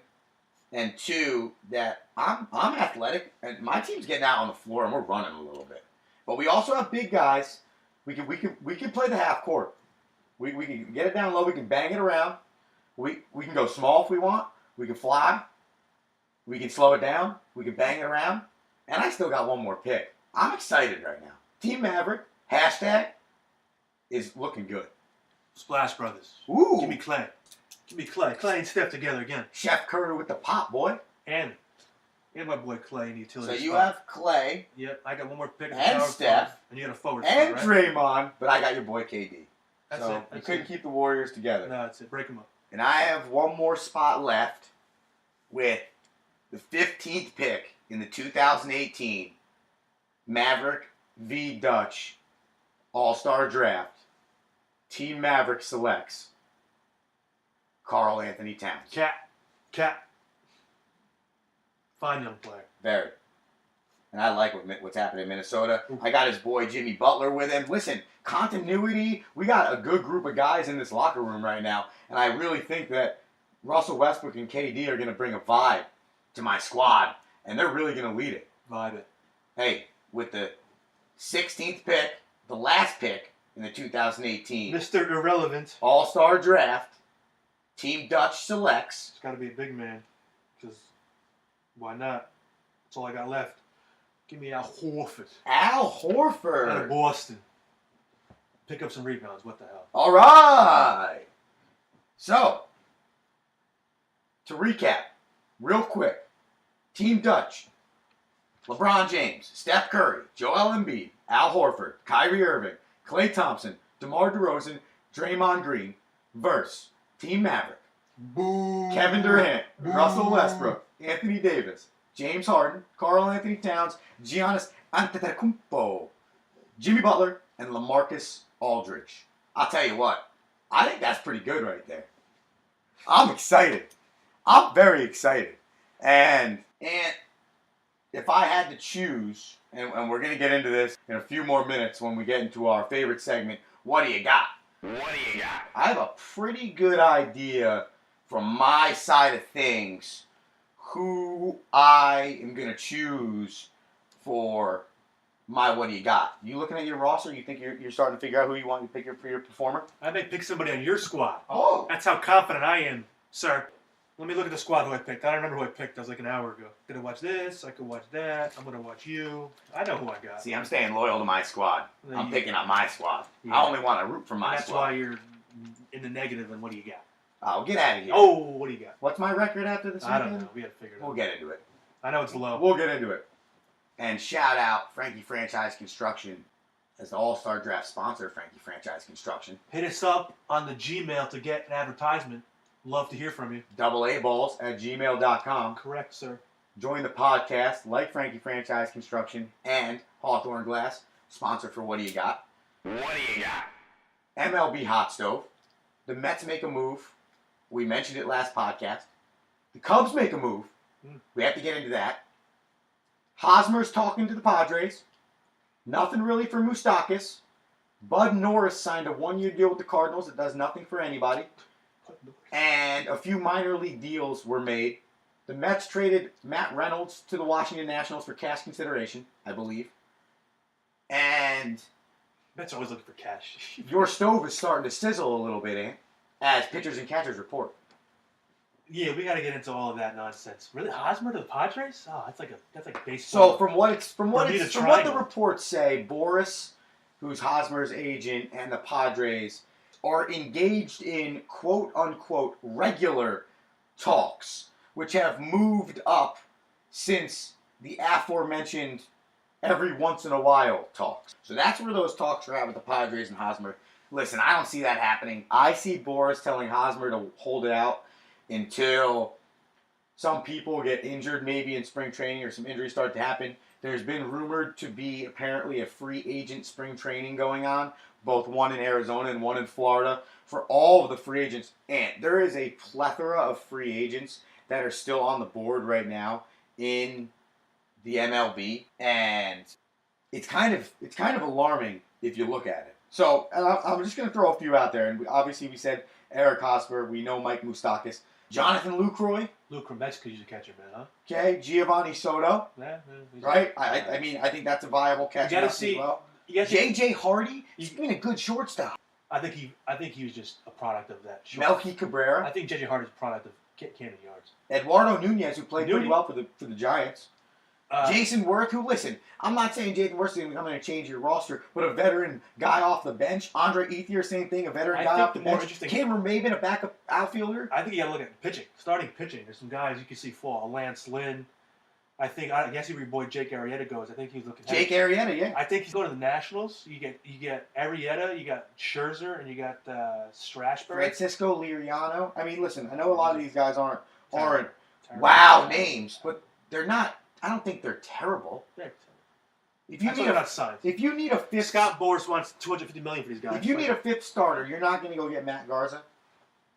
and 2, that I'm athletic, and my team's getting out on the floor, and we're running a little bit. But we also have big guys. We can play the half court. We can get it down low. We can bang it around. We can go small if we want. We can fly. We can slow it down. We can bang it around. And I still got one more pick. I'm excited right now. Team Maverick, hashtag, is looking good. Splash Brothers. Ooh. Give me Clay. Clay and Steph together again. Chef Curry with the pop, boy. And my boy Clay in the utility So you spot. have Clay. Yep, I got one more pick. And Steph. And you got a forward And spot, right? Draymond, but I got your boy KD. That's so it. you couldn't keep the Warriors together. No, that's it. Break them up. And I have one more spot left with the 15th pick in the 2018 Maverick v. Dutch All-Star Draft. Team Maverick selects Karl Anthony Towns. Cat. Fine young player. Very. and I like what's happening in Minnesota. I got his boy Jimmy Butler with him. Listen, continuity. We got a good group of guys in this locker room right now, and I really think that Russell Westbrook and KD are going to bring a vibe to my squad, and they're really going to lead it. Vibe it. Hey, with the 16th pick, the last pick in the 2018 Mr. Irrelevant. All-Star Draft, Team Dutch selects. It's got to be a big man, because why not? That's all I got left. Give me Al Horford. Al Out Horford. of Boston. Pick up some rebounds. What the hell? All right. So, to recap, real quick, Team Dutch, LeBron James, Steph Curry, Joel Embiid, Al Horford, Kyrie Irving, Klay Thompson, DeMar DeRozan, Draymond Green, versus Team Maverick, Boo. Kevin Durant, Boo. Russell Westbrook, Anthony Davis, James Harden, Karl Anthony Towns, Giannis Antetokounmpo, Jimmy Butler, and LaMarcus Aldridge. I'll tell you what, I think that's pretty good right there. I'm excited. I'm very excited. And if I had to choose, and we're going to get into this in a few more minutes when we get into our favorite segment, what do you got? What do you got? I have a pretty good idea from my side of things who I am going to choose for my what do you got. You looking at your roster, you think you're starting to figure out who you want to pick for your performer? I may pick somebody on your squad. Oh. That's how confident I am, sir. Let me look at the squad who I picked. I don't remember who I picked. That was like an hour ago. Did I watch this? I could watch that. I'm going to watch you. I know who I got. See, I'm staying loyal to my squad. There I'm you picking go. on my squad. Yeah. I only want to root for my That's squad. why you're in the negative, and what do you got? Oh, get out of here. Oh, what do you got? What's my record after this I weekend? don't know. We got to figure it out. We'll get into it. I know it's low. We'll get into it. And shout out Frankie Franchise Construction as the All-Star Draft sponsor, Frankie Franchise Construction. Hit us up on the Gmail to get an advertisement. Love to hear from you. DoubleAABalls@gmail.com. Correct, sir. Join the podcast like Frankie Franchise Construction and Hawthorne Glass, sponsor for What Do You Got? What do you got? MLB Hot Stove. The Mets make a move. We mentioned it last podcast. The Cubs make a move. We have to get into that. Hosmer's talking to the Padres. Nothing really for Moustakis. Bud Norris signed a one-year deal with the Cardinals that does nothing for anybody. And a few minor league deals were made. The Mets traded Matt Reynolds to the Washington Nationals for cash consideration, I believe. And Mets always looking for cash. your stove is starting to sizzle a little bit, Ant, as pitchers and catchers report. Yeah, we got to get into all of that nonsense. Really, Hosmer to the Padres? Oh, that's like baseball. So from what Bermuda the Triangle. reports say, Boris, who's Hosmer's agent, and the Padres are engaged in quote unquote regular talks, which have moved up since the aforementioned every once in a while talks. So that's where those talks are at with the Padres and Hosmer. Listen, I don't see that happening. I see Boris telling Hosmer to hold it out until some people get injured maybe in spring training or some injuries start to happen. There's been rumored to be apparently a free agent spring training going on, both one in Arizona and one in Florida, for all of the free agents. And there is a plethora of free agents that are still on the board right now in the MLB, and it's kind of alarming if you look at it. So I'm just going to throw a few out there, and obviously we said Eric Hosmer, we know Mike Moustakis, Jonathan Lucroy, Luke Mexico could use a catcher, man, huh? okay, Giovanni Soto, Yeah, he's right? right. I mean, I think that's a viable catcher gotta option see- as well. Yes, J.J. Hardy, he's been a good shortstop. I think he was just a product of that. Melky Cabrera, I think J.J. Hart is a product of Camden Yards. Eduardo Nunez, who played pretty Nunez. well for the Giants. Jason Worth, who, listen, I'm not saying Jason Worth is going to change your roster, but a veteran guy off the bench. Andre Ethier, same thing, a veteran I guy think off the the more bench. interesting- Cameron Maben, a backup outfielder. I think you got to look at pitching, starting pitching. There's some guys you can see fall. Lance Lynn. I guess if your boy Jake Arrieta goes, I think he's looking. Jake Arrieta, yeah. I think he's going to the Nationals. You get Arrieta, you got Scherzer, and you got Strasburg. Francisco Liriano. I mean, listen, I know a lot of these guys aren't Terrible. wow names, but they're not. I don't think they're terrible. They're If you That's need why they're a not signed. if you need a fifth Scott Boras wants $250 million for these guys. if you need a fifth starter, you're not going to go get Matt Garza.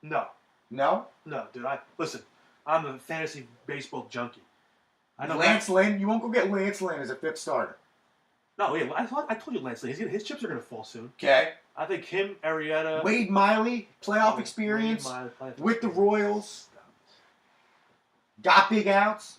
no, No. dude. Listen. I'm a fantasy baseball junkie. I know Lance Lynn, you won't go get Lance Lynn as a 5th starter. No, wait. I told you Lance Lynn. His chips are gonna fall soon. Okay. I think him, Arrieta, Wade Miley, playoff experience with the Royals. Got big outs.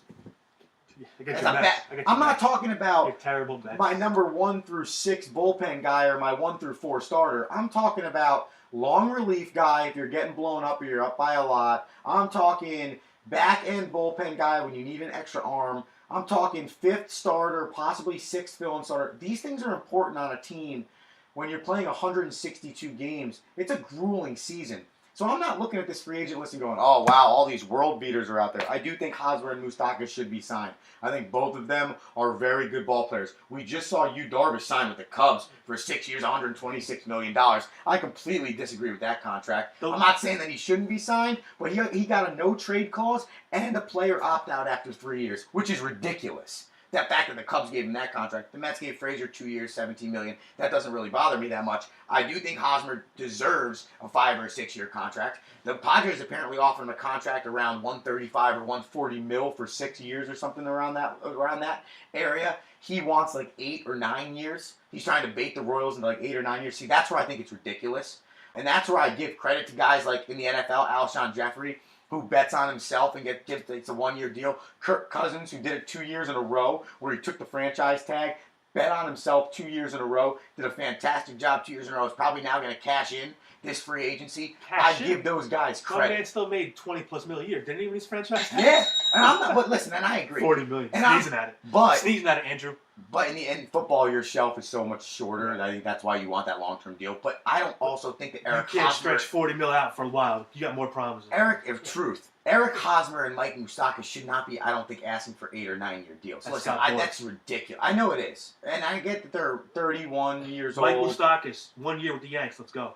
I'm not talking about terrible bets. my number 1 through 6 bullpen guy or my 1 through 4 starter. I'm talking about long relief guy if you're getting blown up or you're up by a lot. I'm talking back end bullpen guy when you need an extra arm. I'm talking 5th starter, possibly 6th fill-in starter. These things are important on a team when you're playing 162 games. It's a grueling season. So I'm not looking at this free agent list and going, oh, wow, all these world beaters are out there. I do think Hosmer and Moustakas should be signed. I think both of them are very good ball players. We just saw Yu Darvish sign with the Cubs for 6 years, $126 million. I completely disagree with that contract. I'm not saying that he shouldn't be signed, but he got a no-trade clause and a player opt-out after 3 years, which is ridiculous. That fact that the Cubs gave him that contract, the Mets gave Frazier 2 years, $17 million. That doesn't really bother me that much. I do think Hosmer deserves a 5 or 6 year contract. The Padres apparently offered him a contract around 135 or 140 mil for 6 years or something around that area. He wants like 8 or 9 years. He's trying to bait the Royals into like 8 or 9 years. See, that's where I think it's ridiculous, and that's where I give credit to guys like in the NFL, Alshon Jeffrey, who bets on himself and it's a 1 year deal. Kirk Cousins, who did it 2 years in a row, where he took the franchise tag, bet on himself 2 years in a row, did a fantastic job 2 years in a row, is probably now going to cash in this free agency. I give those guys credit. My man still made $20+ million a year. Didn't he win his franchise tag? Yeah, and I'm not. But listen, and I agree. $40 million. And sneezing at it. Sneezing at it, Andrew. But in the end, football, your shelf is so much shorter, and I think that's why you want that long-term deal. But I don't also think that Eric Hosmer... You can't stretch $40 million out for a while. You got more problems. Eric Hosmer and Mike Moustakas should not be, I don't think, asking for 8 or 9 year deals. Listen, that's ridiculous. I know it is. And I get that they're 31 years Mike old. Mike Moustakas, 1 year with the Yanks. Let's go.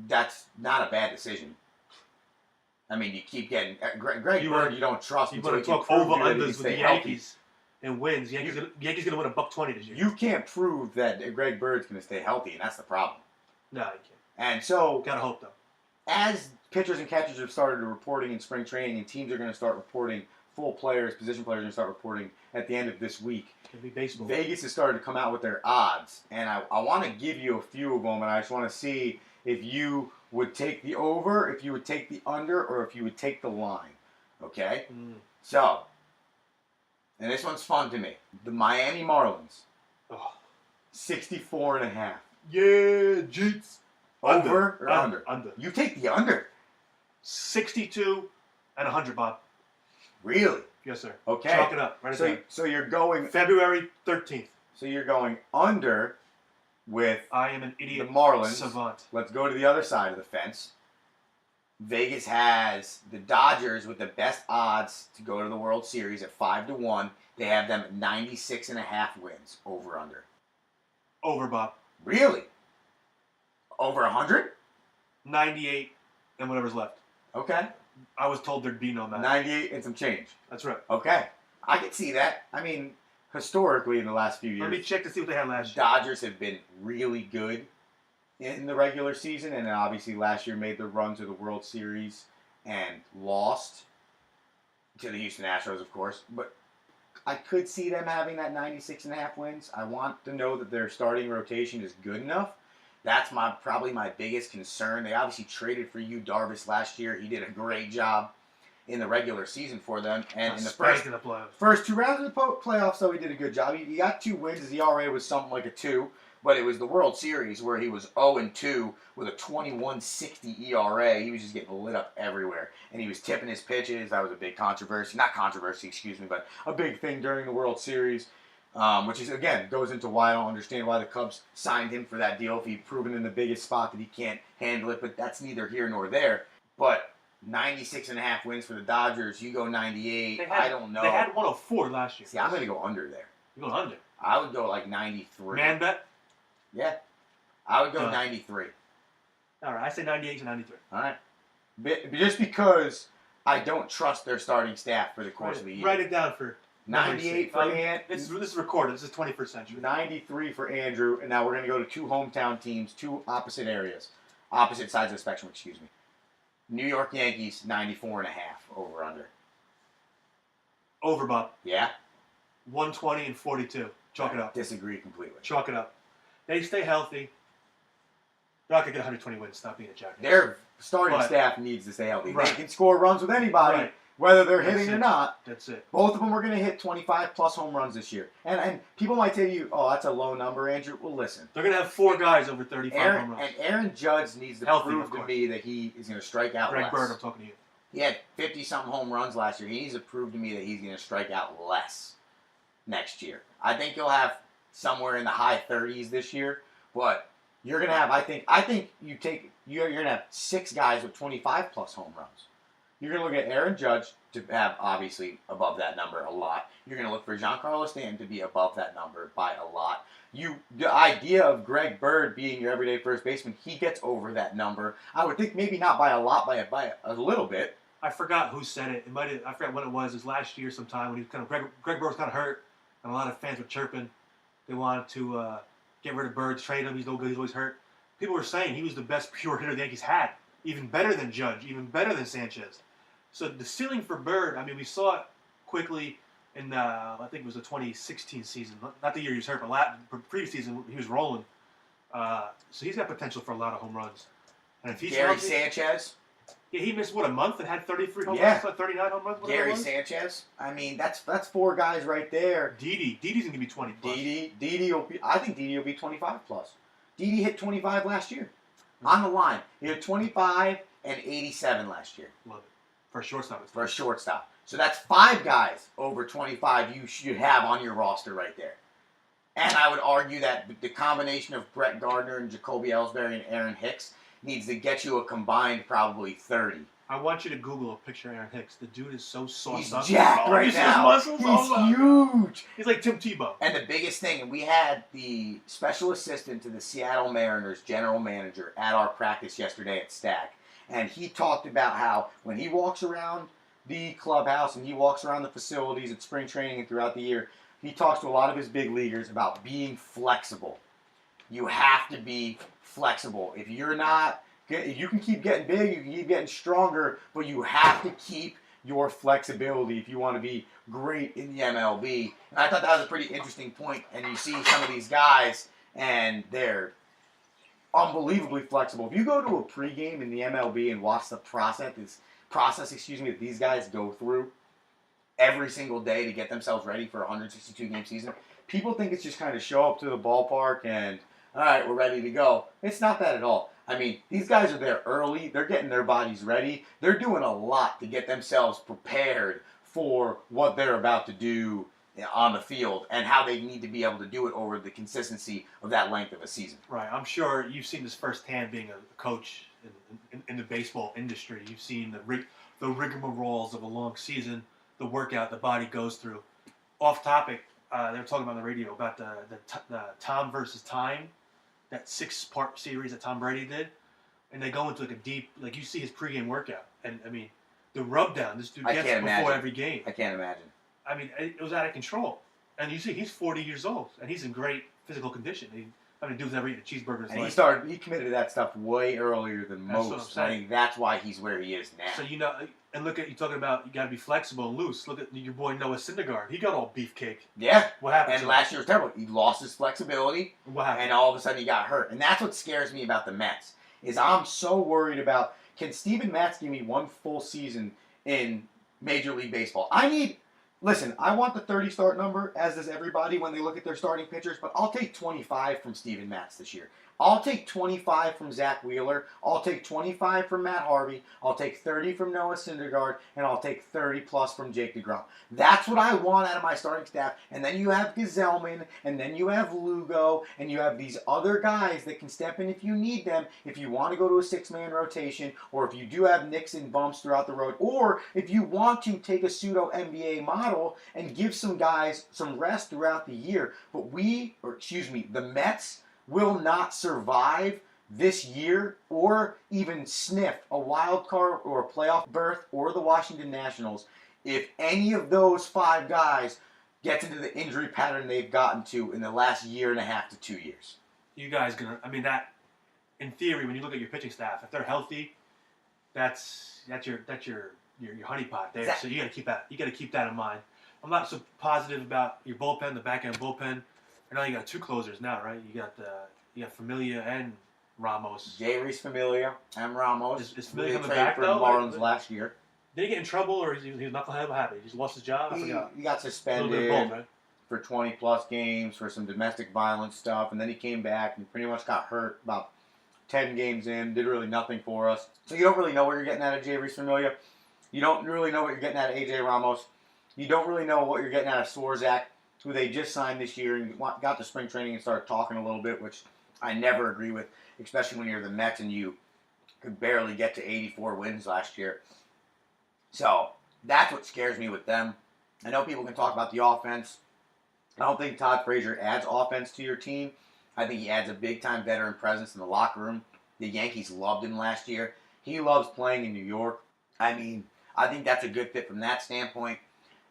That's not a bad decision. I mean, you keep getting... Greg Bird, you don't trust him. You want to talk over-unders with the Yankees and wins. Yankees going to win $120 this year. You can't prove that Greg Bird's going to stay healthy, and that's the problem. No, you can't. And so... Gotta hope, though. As pitchers and catchers have started reporting in spring training, and teams are going to start reporting, full players, position players are going to start reporting at the end of this week. It'll be baseball. Vegas has started to come out with their odds, and I want to give you a few of them, and I just want to see if you would take the over, if you would take the under, or if you would take the line. Okay? So, and this one's fun to me. The Miami Marlins. 64.5. Yeah, Jeets. Over or under? Under. You take the under. 62 and 100, Bob. Really? Yes, sir. Okay. Chalk it up. Right so you're going... February 13th. So you're going under with... I am an idiot. The Marlins. Savant. Let's go to the other side of the fence. Vegas has the Dodgers with the best odds to go to the World Series at 5-1. They have them at 96.5 wins. Over under. Over, Bob. Really? Over 100? 98 and whatever's left. Okay. I was told there'd be no match. 98 and some change. That's right. Okay. I can see that. I mean, historically in the last few years... Let me check to see what they had last year. Dodgers have been really good in the regular season, and obviously last year made the run to the World Series and lost to the Houston Astros, of course. But I could see them having that 96.5 wins. I want to know that their starting rotation is good enough. That's probably my biggest concern. They obviously traded for Yu Darvish last year. He did a great job in the regular season for them. And in the first 2 rounds of the playoffs, though, he did a good job. He got 2 wins. His ERA was something like a 2. But it was the World Series where he was 0-2 with a 21.60 ERA. He was just getting lit up everywhere. And he was tipping his pitches. That was a big controversy. Not controversy, excuse me, but a big thing during the World Series. Which is, again, goes into why I don't understand why the Cubs signed him for that deal if he's proven in the biggest spot that he can't handle it, but that's neither here nor there. But 96.5 wins for the Dodgers, you go 98, I don't know. They had 104 last year. See, I'm going to go under there. You're going under? I would go like 93. Man bet? Yeah. I would go 93. All right, I say 98 to 93. All right. But just because I don't trust their starting staff for the course of the year. Write it down for... 98 for Andrew. This is recorded. This is 21st century. 93 for Andrew. And now we're going to go to 2 hometown teams, 2 opposite areas. Opposite sides of the spectrum, excuse me. New York Yankees, 94.5 over under. Over, Bob. Yeah? 120 and 42. Chalk it up. Disagree completely. Chalk it up. They stay healthy. They're not going to get 120 wins. Stop being a jackass. Their starting But- staff needs to stay healthy. Right. They can score runs with anybody, Right. whether they're That's hitting or it. not. That's it. Both of them are going to hit 25-plus home runs this year. And people might say to you, oh, that's a low number, Andrew. Well, listen. They're going to have 4 guys over 35 home runs. Aaron Judge needs to Healthy, prove of to course. me that he is going to strike out Greg less. Bird, I'm talking to you. He had 50-something home runs last year. He needs to prove to me that he's going to strike out less next year. I think he'll have somewhere in the high 30s this year, but you're going to have, I think you're going to have 6 guys with 25-plus home runs. You're going to look at Aaron Judge to have, obviously, above that number a lot. You're going to look for Giancarlo Stanton to be above that number by a lot. The idea of Greg Bird being your everyday first baseman, he gets over that number. I would think maybe not by a lot, by a little bit. I forgot who said it. I forgot when it was. It was last year sometime when he was Greg Bird was kind of hurt, and a lot of fans were chirping. They wanted to get rid of Bird, trade him. He's no good. He's always hurt. People were saying he was the best pure hitter the Yankees had, even better than Judge, even better than Sanchez. So the ceiling for Bird, I mean, we saw it quickly in I think it was the 2016 season, not the year he was hurt, but previous season he was rolling. So he's got potential for a lot of home runs. And if he's Gary healthy, Sanchez. yeah, he missed, a month and had 33 home Yeah. runs, like 39 home runs? whatever it Gary was? Sanchez. I mean, that's 4 guys right there. Didi's going to be 20 plus. Didi will be. I think Didi will be 25-plus. Didi hit 25 last year. On the line. He hit 25 and 87 last year. Love it. For a shortstop. For a shortstop. So that's 5 guys over 25 you should have on your roster right there. And I would argue that the combination of Brett Gardner and Jacoby Ellsbury and Aaron Hicks needs to get you a combined probably 30. I want you to Google a picture of Aaron Hicks. The dude is so sauced He's up. jacked Oh, right you see his now. muscles? He's Oh, my God. huge. He's like Tim Tebow. And the biggest thing, and we had the special assistant to the Seattle Mariners general manager at our practice yesterday at Stack. And he talked about how when he walks around the clubhouse and he walks around the facilities at spring training and throughout the year, he talks to a lot of his big leaguers about being flexible. You have to be flexible. If you're not, you can keep getting big, you can keep getting stronger, but you have to keep your flexibility if you want to be great in the MLB. And I thought that was a pretty interesting point. And you see some of these guys, and they're unbelievably flexible. If you go to a pregame in the MLB and watch the process that these guys go through every single day to get themselves ready for a 162-game season, people think it's just kind of show up to the ballpark and, all right, we're ready to go. It's not that at all. I mean, these guys are there early. They're getting their bodies ready. They're doing a lot to get themselves prepared for what they're about to do on the field and how they need to be able to do it over the consistency of that length of a season. Right. I'm sure you've seen this firsthand being a coach in the baseball industry. You've seen the rigmaroles of a long season, the workout the body goes through. Off topic, they were talking about on the radio about the Tom versus Time, that 6-part series that Tom Brady did. And they go into like a deep, like you see his pregame workout. And I mean, the rub down this dude gets before every game. I can't imagine. I mean, it was out of control. And you see, he's 40 years old, and he's in great physical condition. Dude's never eaten a cheeseburger in his life. He committed to that stuff way earlier than That's what I'm most. saying. I think that's why he's where he is now. So, and look at, you talking about you got to be flexible and loose. Look at your boy Noah Syndergaard. He got all beefcake. Yeah. What happened And to last year was terrible. He lost his flexibility, What happened? and all of a sudden he got hurt. And that's what scares me about the Mets, is I'm so worried about, can Steven Matz give me one full season in Major League Baseball? Listen, I want the 30 start number, as does everybody when they look at their starting pitchers, but I'll take 25 from Steven Matz this year. I'll take 25 from Zach Wheeler. I'll take 25 from Matt Harvey. I'll take 30 from Noah Syndergaard. And I'll take 30 plus from Jake DeGrom. That's what I want out of my starting staff. And then you have Gazelman. And then you have Lugo. And you have these other guys that can step in if you need them. If you want to go to a 6-man rotation. Or if you do have nicks and bumps throughout the road. Or if you want to take a pseudo-NBA model and give some guys some rest throughout the year. But the Mets will not survive this year or even sniff a wild card or a playoff berth or the Washington Nationals if any of those 5 guys gets into the injury pattern they've gotten to in the last year and a half to 2 years. You guys that in theory, when you look at your pitching staff, if they're healthy, that's your honeypot there. Exactly. So you got to keep that in mind. I'm not so positive about your bullpen, the back end bullpen. I know you got 2 closers now, right? You got Familia and Ramos. Reese Familia and Ramos. Is Familia coming traded back for though? Marlins last year. Did he get in trouble, or he was knucklehead? What happened? He just lost his job? I forgot. He got A little suspended bit of both, right? for 20-plus games for some domestic violence stuff, and then he came back and pretty much got hurt about 10 games in, did really nothing for us. So you don't really know what you're getting out of Reese Familia. You don't really know what you're getting out of AJ Ramos. You don't really know what you're getting out of Swarzak, who they just signed this year and got to spring training and started talking a little bit, which I never agree with, especially when you're the Mets and you could barely get to 84 wins last year. So that's what scares me with them. I know people can talk about the offense. I don't think Todd Frazier adds offense to your team. I think he adds a big-time veteran presence in the locker room. The Yankees loved him last year. He loves playing in New York. I mean, I think that's a good fit from that standpoint.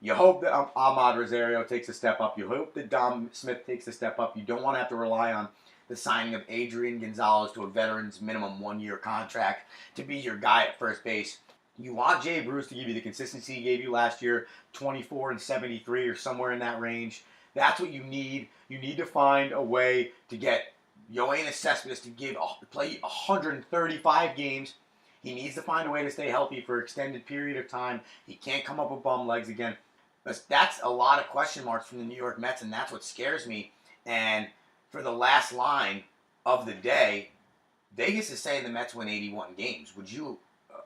You hope that Ahmad Rosario takes a step up. You hope that Dom Smith takes a step up. You don't want to have to rely on the signing of Adrian Gonzalez to a veteran's minimum 1-year contract to be your guy at first base. You want Jay Bruce to give you the consistency he gave you last year, 24 and 73 or somewhere in that range. That's what you need. You need to find a way to get Yoenis Cespedes to play 135 games. He needs to find a way to stay healthy for an extended period of time. He can't come up with bum legs again. But that's a lot of question marks from the New York Mets, and that's what scares me. And for the last line of the day, Vegas is saying the Mets win 81 games. Would you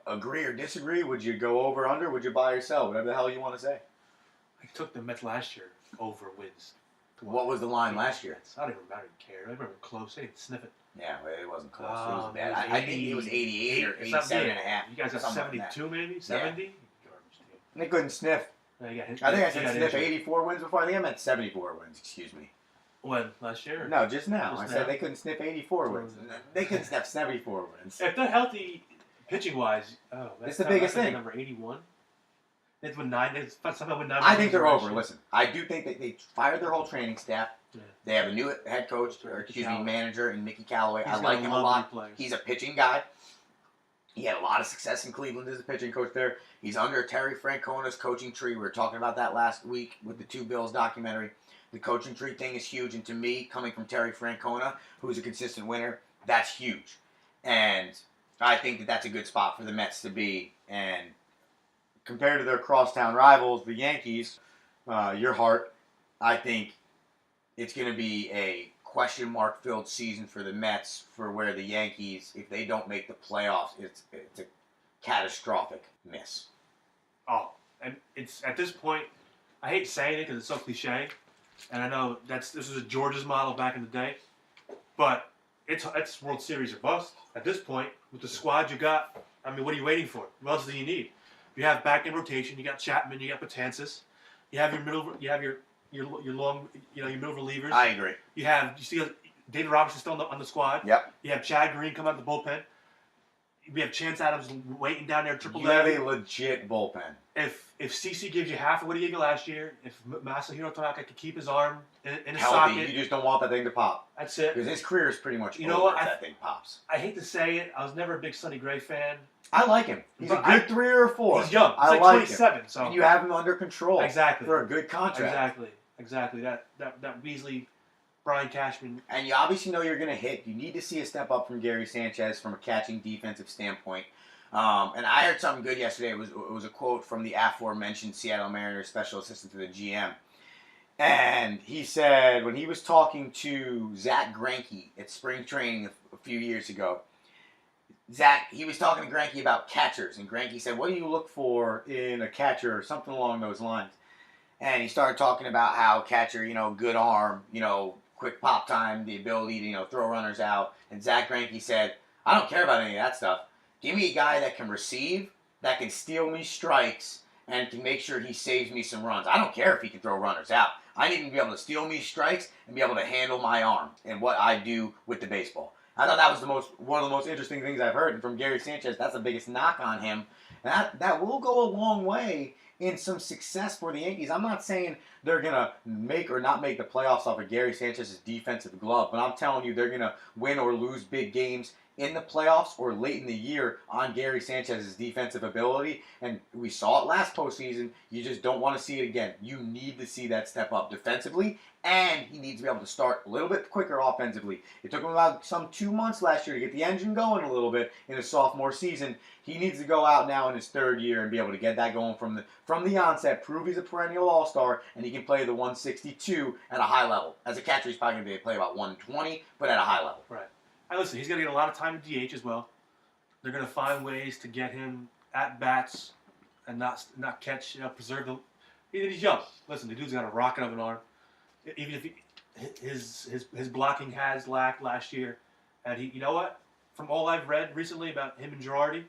agree or disagree? Would you go over, under? Would you buy or sell? Whatever the hell you want to say. I took the Mets last year over wins. What was the line last year? I don't even remember. I didn't care. I remember close. They didn't sniff it. Yeah, well, it wasn't close. It was bad. It was I think it was 88 or 87 and a half. You guys got something like 72 maybe? 70? They couldn't sniff. I think I said sniff 84 wins before. I think I meant 74 wins. Excuse me. When? Last year? No, just now. Just I said now? they couldn't sniff 84 wins. They couldn't sniff 74 wins. If they're healthy, pitching wise, It's the biggest thing. Number 81. They've won 9. They've somehow won 9. I think they're over. Listen, I do think that they fired their whole training staff. Yeah. They have a new head coach, manager, in Mickey Callaway. I like him a lovely lot. players. He's a pitching guy. He had a lot of success in Cleveland as a pitching coach there. He's under Terry Francona's coaching tree. We were talking about that last week with the Two Bills documentary. The coaching tree thing is huge, and to me, coming from Terry Francona, who's a consistent winner, that's huge. And I think that that's a good spot for the Mets to be. And compared to their crosstown rivals, the Yankees, your heart, I think it's going to be a question mark filled season for the Mets, for where the Yankees, if they don't make the playoffs, it's a catastrophic miss. Oh, and it's at this point, I hate saying it because it's so cliche, and I know this was a George's model back in the day, but it's World Series or bust at this point with the squad you got. I mean, what are you waiting for? What else do you need? You have back end rotation. You got Chapman. You got Betances. You have your middle. You have your long. Your middle relievers. I agree. You see David Robertson still on the squad. Yep. You have Chad Green coming out the bullpen. We have Chance Adams waiting down there, triple You have a legit bullpen. If CC gives you half of what he gave you last year, if Masahiro Tanaka can keep his arm in his Healthy. socket, You just don't want that thing to pop. that's it. Because his career is pretty much You know over what? if that thing pops. I hate to say it, I was never a big Sonny Gray fan. I like him. He's a But good 3 or 4. He's young. He's I like like 27. him. So And you have him under control. Exactly. For a good contract. Exactly. That Beasley, Brian Cashman. And you obviously know you're going to hit. You need to see a step up from Gary Sanchez from a catching defensive standpoint. And I heard something good yesterday. It was a quote from the aforementioned Seattle Mariners special assistant to the GM. And he said, when he was talking to Zach Greinke at spring training a few years ago, he was talking to Greinke about catchers. And Greinke said, what do you look for in a catcher, or something along those lines? And he started talking about how catcher, good arm, quick pop time, the ability to, throw runners out. And Zach Greinke said, I don't care about any of that stuff. Give me a guy that can receive, that can steal me strikes, and can make sure he saves me some runs. I don't care if he can throw runners out. I need him to be able to steal me strikes and be able to handle my arm and what I do with the baseball. I thought that was one of the most interesting things I've heard. And from Gary Sanchez, that's the biggest knock on him. And that will go a long way in some success for the Yankees. I'm not saying they're going to make or not make the playoffs off of Gary Sanchez's defensive glove, but I'm telling you they're going to win or lose big games in the playoffs or late in the year on Gary Sanchez's defensive ability. And we saw it last postseason. You just don't want to see it again. You need to see that step up defensively, and he needs to be able to start a little bit quicker offensively. It took him about 2 months last year to get the engine going a little bit in his sophomore season. He needs to go out now in his third year and be able to get that going from the onset, prove he's a perennial all-star, and he can play the 162 at a high level. As a catcher, he's probably going to be able to play about 120, but at a high level. Right. And listen, he's going to get a lot of time at DH as well. They're going to find ways to get him at bats and not catch, preserve the. He's young. Listen, the dude's got a rocket of an arm. Even if his blocking has lacked last year, and you know what? From all I've read recently about him and Girardi,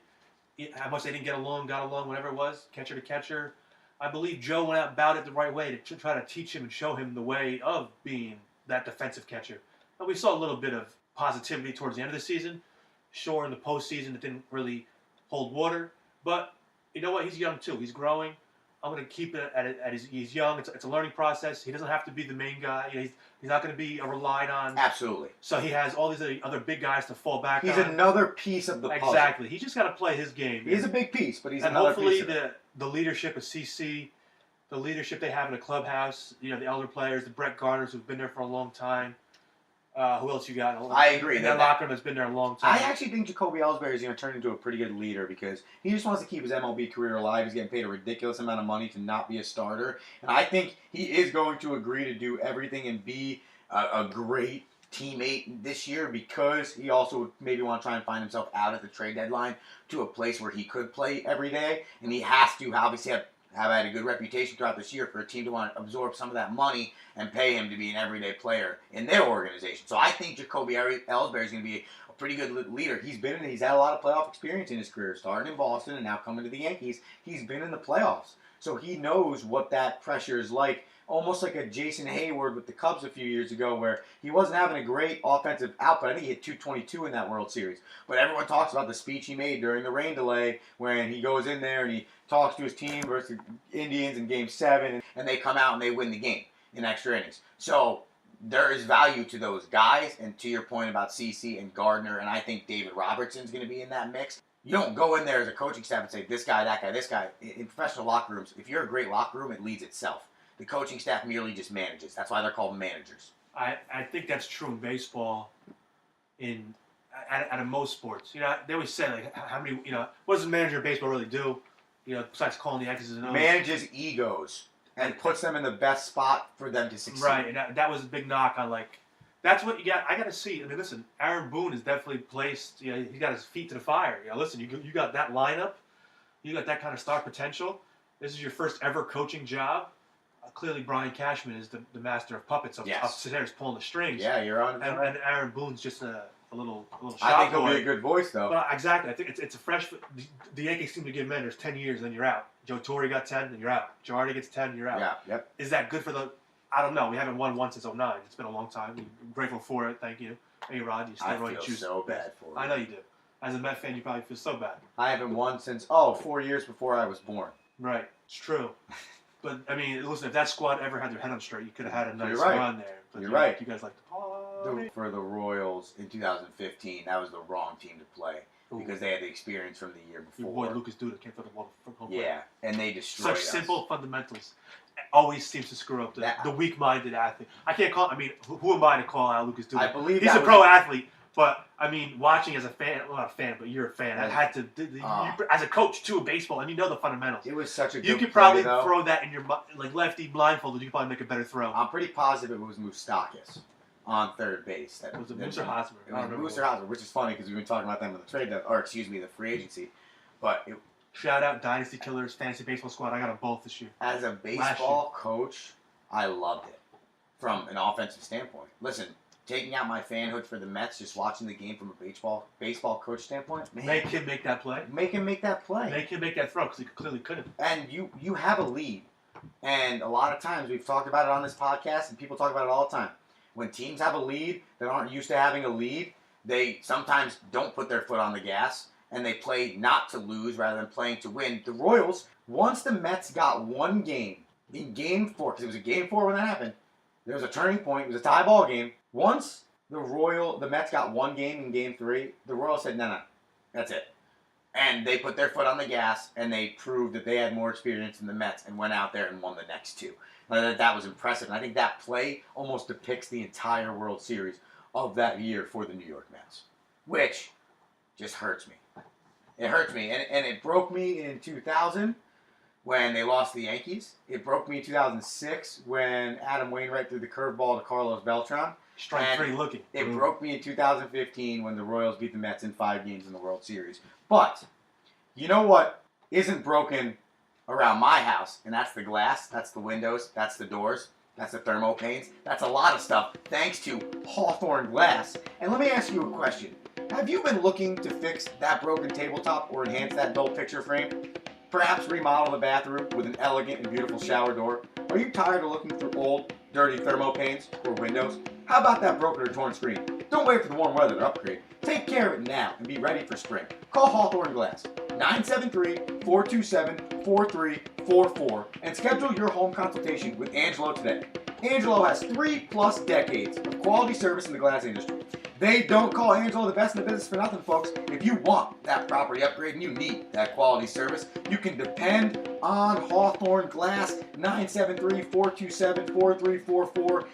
how much they didn't got along, whatever it was, catcher to catcher. I believe Joe went about it the right way to try to teach him and show him the way of being that defensive catcher. And we saw a little bit of positivity towards the end of the season. Sure, in the postseason, it didn't really hold water. But you know what? He's young, too. He's growing. I'm going to keep it at his. He's young. It's a learning process. He doesn't have to be the main guy. He's not going to be relied on. Absolutely. So he has all these other big guys to fall back on. He's another piece of the puzzle. Exactly. He just got to play his game. He's a big piece, but he's another piece. And hopefully the leadership of CC, the leadership they have in the clubhouse, the elder players, the Brett Gardners who've been there for a long time. Who else you got? I agree. That locker room has been there a long time. I actually think Jacoby Ellsbury is going to turn into a pretty good leader because he just wants to keep his MLB career alive. He's getting paid a ridiculous amount of money to not be a starter. And I think he is going to agree to do everything and be a great teammate this year because he also would maybe want to try and find himself out at the trade deadline to a place where he could play every day. And he has to obviously have had a good reputation throughout this year for a team to want to absorb some of that money and pay him to be an everyday player in their organization. So I think Jacoby Ellsbury is going to be a pretty good leader. He's had a lot of playoff experience in his career, starting in Boston and now coming to the Yankees. He's been in the playoffs. So he knows what that pressure is like, almost like a Jason Hayward with the Cubs a few years ago where he wasn't having a great offensive output. I think he hit 222 in that World Series. But everyone talks about the speech he made during the rain delay when he goes in there and he talks to his team versus the Indians in Game 7, and they come out and they win the game in extra innings. So there is value to those guys, and to your point about CC and Gardner, and I think David Robertson's going to be in that mix. You don't go in there as a coaching staff and say, this guy, that guy, this guy. In professional locker rooms, if you're a great locker room, it leads itself. The coaching staff merely just manages. That's why they're called managers. I think that's true in baseball, at most sports. They always say, like, how many, what does a manager in baseball really do? Besides calling the X's and O's. Manages egos and puts them in the best spot for them to succeed. Right, and that was a big knock on, like, that's what you got. I got to see. I mean, listen, Aaron Boone is definitely placed, he's got his feet to the fire. Listen, you got that lineup. You got that kind of star potential. This is your first ever coaching job. Clearly, Brian Cashman is the master of puppets. Upstairs pulling the strings. Yeah, you're on. And Aaron Boone's just a little shot I think he'll boy. be a good voice, though. But exactly. I think it's a fresh. The Yankees seem to give mentors 10 years, then you're out. Joe Torre got 10, then you're out. Girardi gets 10, and you're out. Yeah, yep. Is that good for the? I don't know. We haven't won one since 2009. It's been a long time. We're grateful for it. Thank you. Hey, Rod, you still I feel so bad for you. I know you do. As a Met fan, you probably feel so bad. I haven't won since 4 years before I was born. Right. It's true. But, I mean, listen, if that squad ever had their head on straight, you could have had a nice run there. But You're right. You guys like to party. For the Royals in 2015, that was the wrong team to play because they had the experience from the year before. Your boy Lucas Duda came for the ball from home. Yeah, and they destroyed Such us. simple fundamentals always seems to screw up the weak-minded athlete. I can't call. I mean, who am I to call out Lucas Duda? I believe he's a pro athlete, but I mean, watching as a fan, well, not a fan, but you're a fan. I had to, as a coach too of baseball, and you know the fundamentals. It was such a good You could play, probably though. throw that in your like lefty blindfolded. You could probably make a better throw. I'm pretty positive it was Moustakis on third base. Was it Moose or Hosmer? It was Moose or Hosmer, which is funny because we've been talking about them in the trade, the free agency. But Shout out Dynasty Killers Fantasy Baseball Squad. I got them both this year. as a baseball coach, I loved it from an offensive standpoint. Listen, taking out my fanhood for the Mets, just watching the game from a baseball coach standpoint, man, Make him make that play. make him make that play. Make him make that throw because he clearly couldn't. And you have a lead. And a lot of times we've talked about it on this podcast, and people talk about it all the time. When teams have a lead that aren't used to having a lead, they sometimes don't put their foot on the gas, and they play not to lose rather than playing to win. The Royals, once the Mets got one game, in Game 4, because it was a Game 4 when that happened, there was a turning point, it was a tie ball game. Once the Mets got one game in Game 3. The Royals said, no, that's it. And they put their foot on the gas, and they proved that they had more experience than the Mets and went out there and won the next two. That was impressive. And I think that play almost depicts the entire World Series of that year for the New York Mets, which just hurts me. It hurts me. And it broke me in 2000 when they lost the Yankees. It broke me in 2006 when Adam Wainwright threw the curveball to Carlos Beltran. Strike three looking. It broke me in 2015 when the Royals beat the Mets in 5 games in the World Series. But you know what isn't broken around my house? And that's the glass, that's the windows, that's the doors, that's the thermo panes. That's a lot of stuff thanks to Hawthorne Glass. And let me ask you a question. Have you been looking to fix that broken tabletop or enhance that dull picture frame? Perhaps remodel the bathroom with an elegant and beautiful shower door? Are you tired of looking through old, dirty thermo panes or windows? How about that broken or torn screen? Don't wait for the warm weather to upgrade. Take care of it now and be ready for spring. Call Hawthorne Glass, 973-427-4344, and schedule your home consultation with Angelo today. Angelo has 3+ decades of quality service in the glass industry. They don't call Angelo the best in the business for nothing, folks. If you want that property upgrade and you need that quality service, you can depend on Hawthorne Glass, 973-427-4344.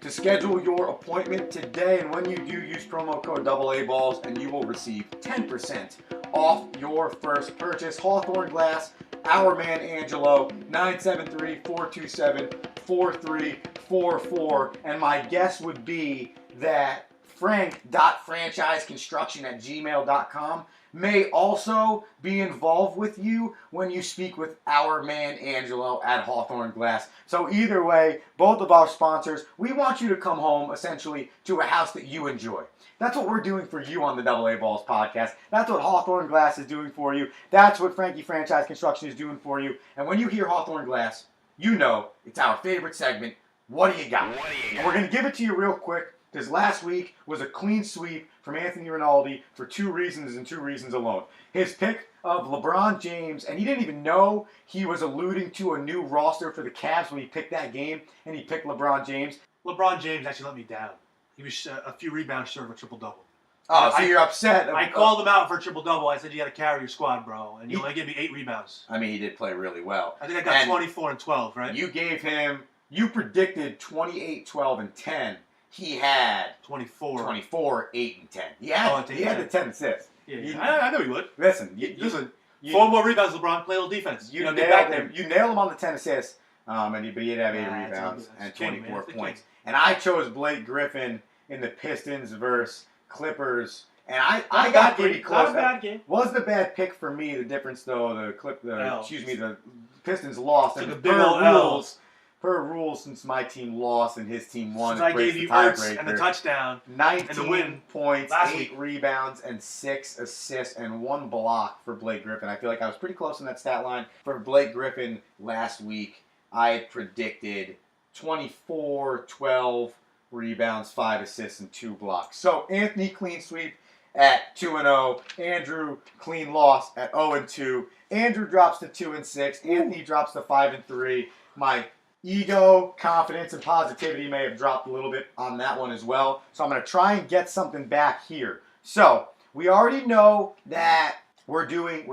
to schedule your appointment today. And when you do, use promo code DoubleAABalls and you will receive 10% off your first purchase. Hawthorne Glass, our man Angelo, 973-427-4344. And my guess would be that frank.franchiseconstruction@gmail.com may also be involved with you when you speak with our man Angelo at Hawthorne Glass. So either way, both of our sponsors, we want you to come home essentially to a house that you enjoy. That's what we're doing for you on the Double A Balls podcast. That's what Hawthorne Glass is doing for you. That's what Frankie Franchise Construction is doing for you. And when you hear Hawthorne Glass, you know it's our favorite segment. What do you got? And we're going to give it to you real quick, because last week was a clean sweep from Anthony Rinaldi for 2 reasons and 2 reasons alone. His pick of LeBron James, and he didn't even know he was alluding to a new roster for the Cavs when he picked that game, and he picked LeBron James. LeBron James actually let me down. He was a few rebounds short of a triple-double. Oh, so you're upset. I called him out for a triple-double. I said, you got to carry your squad, bro. And you only gave me 8 rebounds. I mean, he did play really well. I think I got 24 and 12, right? You predicted 28, 12, and 10. He had 24, 8, and 10. He had the 10 assists. Yeah, I know he would. Listen, 4 more rebounds, LeBron. Play a little defense. You nailed him on the 10 assists, but he had 8 rebounds and 24 points. And I chose Blake Griffin in the Pistons versus Clippers, and I got pretty close. Not a bad game. Wasn't a bad pick for me. The difference, though, the Pistons lost. Took and a big old L's. Per rules, since my team lost and his team won, since I gave you Ertz and the touchdown, 19 and the win points, last 8 week. rebounds, and 6 assists, and 1 block for Blake Griffin. I feel like I was pretty close in that stat line. For Blake Griffin last week, I predicted 24, 12 rebounds, 5 assists, and 2 blocks. So Anthony clean sweep at 2-0. Andrew clean loss at 0-2. Andrew drops to 2-6. Anthony drops to 5-3. My ego, confidence, and positivity may have dropped a little bit on that one as well. So I'm going to try and get something back here. So we already know that we're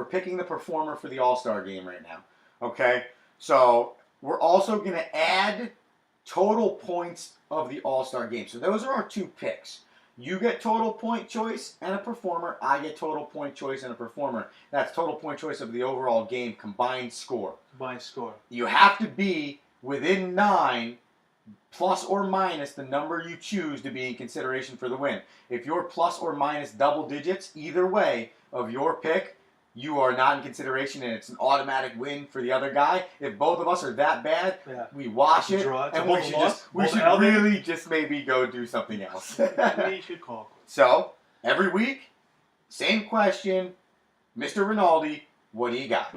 picking the performer for the All-Star game right now. Okay? So we're also going to add total points of the All-Star game. So those are our 2 picks. You get total point choice and a performer. I get total point choice and a performer. That's total point choice of the overall game combined score. Combined score. You have to be within 9, plus or minus the number you choose to be in consideration for the win. If you're plus or minus double digits, either way of your pick, you are not in consideration, and it's an automatic win for the other guy. If both of us are that bad, we wash it, and we should really just maybe go do something else. We should call. So, every week, same question. Mr. Rinaldi, what do you got?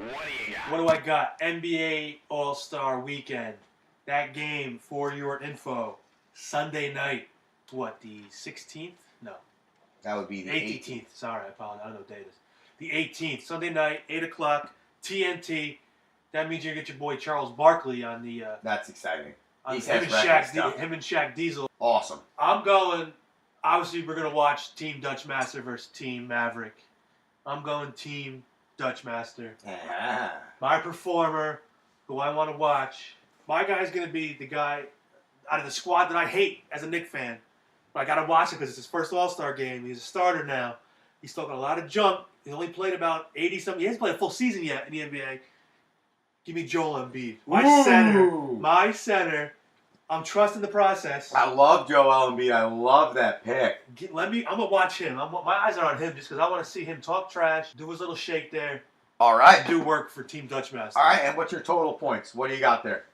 What do I got? NBA All-Star Weekend. That game, for your info, Sunday night. What, the 16th? No. That would be the 18th. Sorry, I apologize. I don't know what day it is. The 18th, Sunday night, 8 o'clock, TNT. That means you're going to get your boy Charles Barkley on the... That's exciting. Him and Shaq Diesel. Awesome. I'm going Obviously, we're going to watch Team Dutch Master versus Team Maverick. I'm going Team Dutch Master. Yeah. My performer, who I want to watch, my guy's going to be the guy out of the squad that I hate as a Knicks fan. But I got to watch it because it's his first All-Star game. He's a starter now. He's talking a lot of junk. He only played about 80-something. He hasn't played a full season yet in the NBA. Give me Joel Embiid. My center. I'm trusting the process. I love Joel Embiid. I love that pick. I'm gonna watch him. My eyes are on him just because I want to see him talk trash, do his little shake there. All right. Do work for Team Dutch Master. All right, and what's your total points? What do you got there?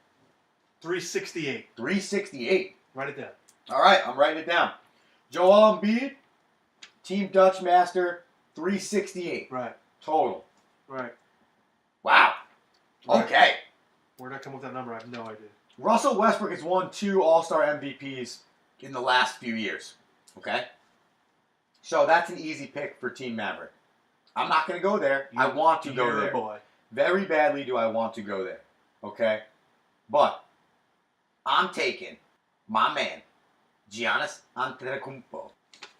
368. 368. Write it down. All right, I'm writing it down. Joel Embiid, Team Dutch Master, 368. Right. Total. Right. Wow. Right. Okay. Where'd I come up with that number? I have no idea. Russell Westbrook has won 2 All-Star MVPs in the last few years. Okay? So that's an easy pick for Team Maverick. I'm not going to go there. I want to go there. Boy. Very badly do I want to go there. Okay? But I'm taking my man, Giannis Antetokounmpo.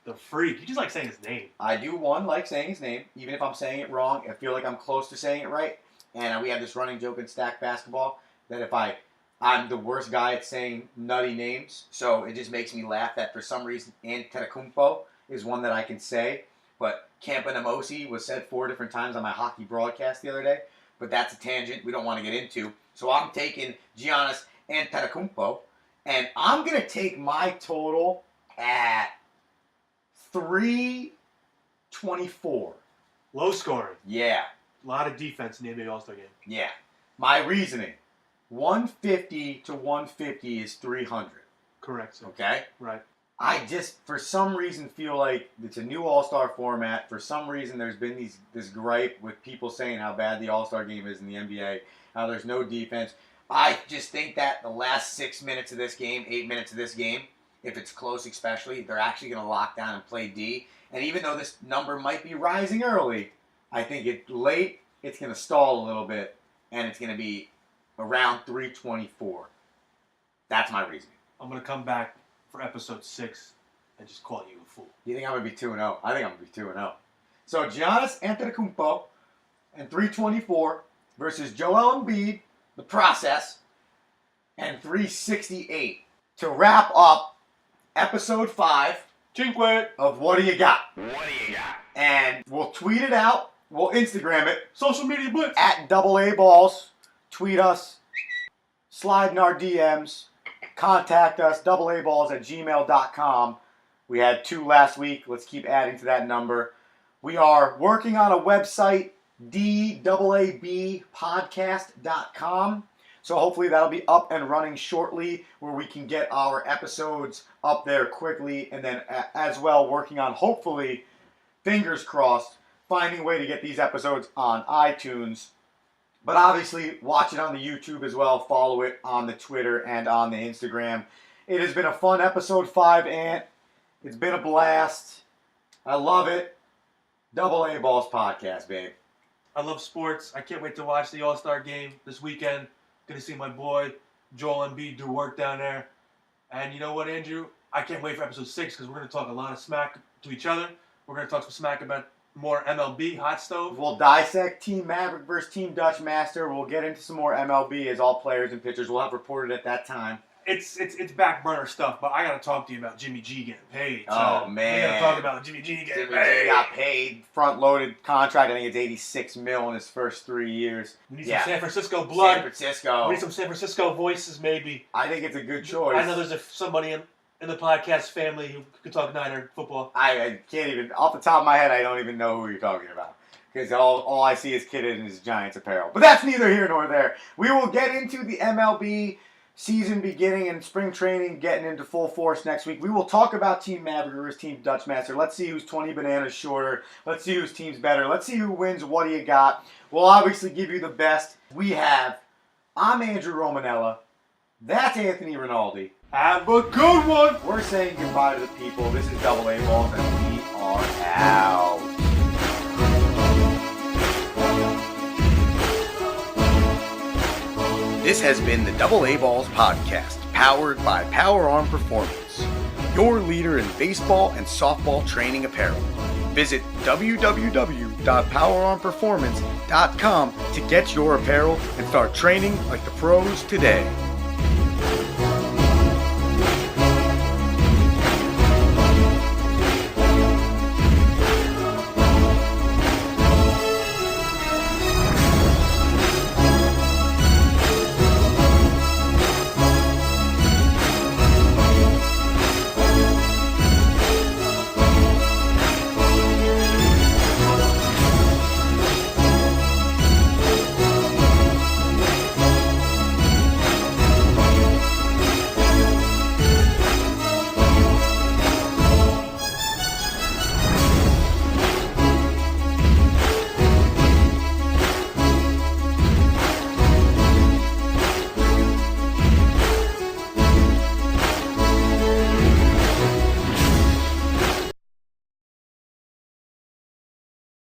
The freak. You just like saying his name. I do, like saying his name. Even if I'm saying it wrong, I feel like I'm close to saying it right. And we have this running joke in Stack Basketball that if I'm the worst guy at saying nutty names, so it just makes me laugh that for some reason Antetokounmpo is one that I can say, but Campanamosi was said 4 different times on my hockey broadcast the other day, but that's a tangent we don't want to get into. So I'm taking Giannis Antetokounmpo, and I'm going to take my total at 324. Low scoring. Yeah. A lot of defense in the NBA All-Star game. Yeah. My reasoning. 150 to 150 is 300. Correct, sir. Okay? Right. I just, for some reason, feel like it's a new All-Star format. For some reason, there's been this gripe with people saying how bad the All-Star game is in the NBA, how there's no defense. I just think that the last 6 minutes of this game, 8 minutes of this game, if it's close especially, they're actually going to lock down and play D. And even though this number might be rising early, I think it's going to stall a little bit, and it's going to be around 324. That's my reasoning. I'm going to come back for episode 6 and just call you a fool. You think I'm going to be 2-0? I think I'm going to be 2-0. So Giannis Antetokounmpo and 324 versus Joel Embiid, the process, and 368. To wrap up episode 5 Cinque. of What Do You Got? And we'll tweet it out. We'll Instagram it. Social media blitz. At DoubleAABalls. Tweet us. Slide in our DMs. Contact us. DoubleAABalls@gmail.com. We had 2 last week. Let's keep adding to that number. We are working on a website. DAABpodcast.com. So hopefully that'll be up and running shortly where we can get our episodes up there quickly. And then as well working on, hopefully, fingers crossed, finding a way to get these episodes on iTunes. But obviously, watch it on the YouTube as well. Follow it on the Twitter and on the Instagram. It has been a fun episode 5, Ant. It's been a blast. I love it. DoubleAABalls podcast, babe. I love sports. I can't wait to watch the All-Star game this weekend. Going to see my boy, Joel Embiid, do work down there. And you know what, Andrew? I can't wait for episode 6 because we're going to talk a lot of smack to each other. We're going to talk some smack about more MLB, hot stove. We'll dissect Team Maverick versus Team Dutch Master. We'll get into some more MLB as all players and pitchers will have reported at that time. It's back burner stuff, but I got to talk to you about Jimmy G getting paid. Oh, so man. We got to talk about Jimmy G getting Jimmy paid. G got paid, front-loaded contract. I think it's $86 million in his first 3 years. We need some San Francisco blood. San Francisco. We need some San Francisco voices, maybe. I think it's a good choice. I know there's somebody in the podcast family who could talk Niner football. I can't even, off the top of my head, I don't even know who you're talking about. Because all I see is Kid in his Giants apparel. But that's neither here nor there. We will get into the MLB season beginning and spring training getting into full force next week. We will talk about Team Maverick versus Team Dutch Master. Let's see who's 20 bananas shorter. Let's see whose team's better. Let's see who wins. What do you got? We'll obviously give you the best. I'm Andrew Romanella. That's Anthony Rinaldi. Have a good one. We're saying goodbye to the people. This is DoubleAABalls, and we are out. This has been the DoubleAABalls podcast, powered by Power Arm Performance. your leader in baseball and softball training apparel. Visit www.powerarmperformance.com to get your apparel and start training like the pros today.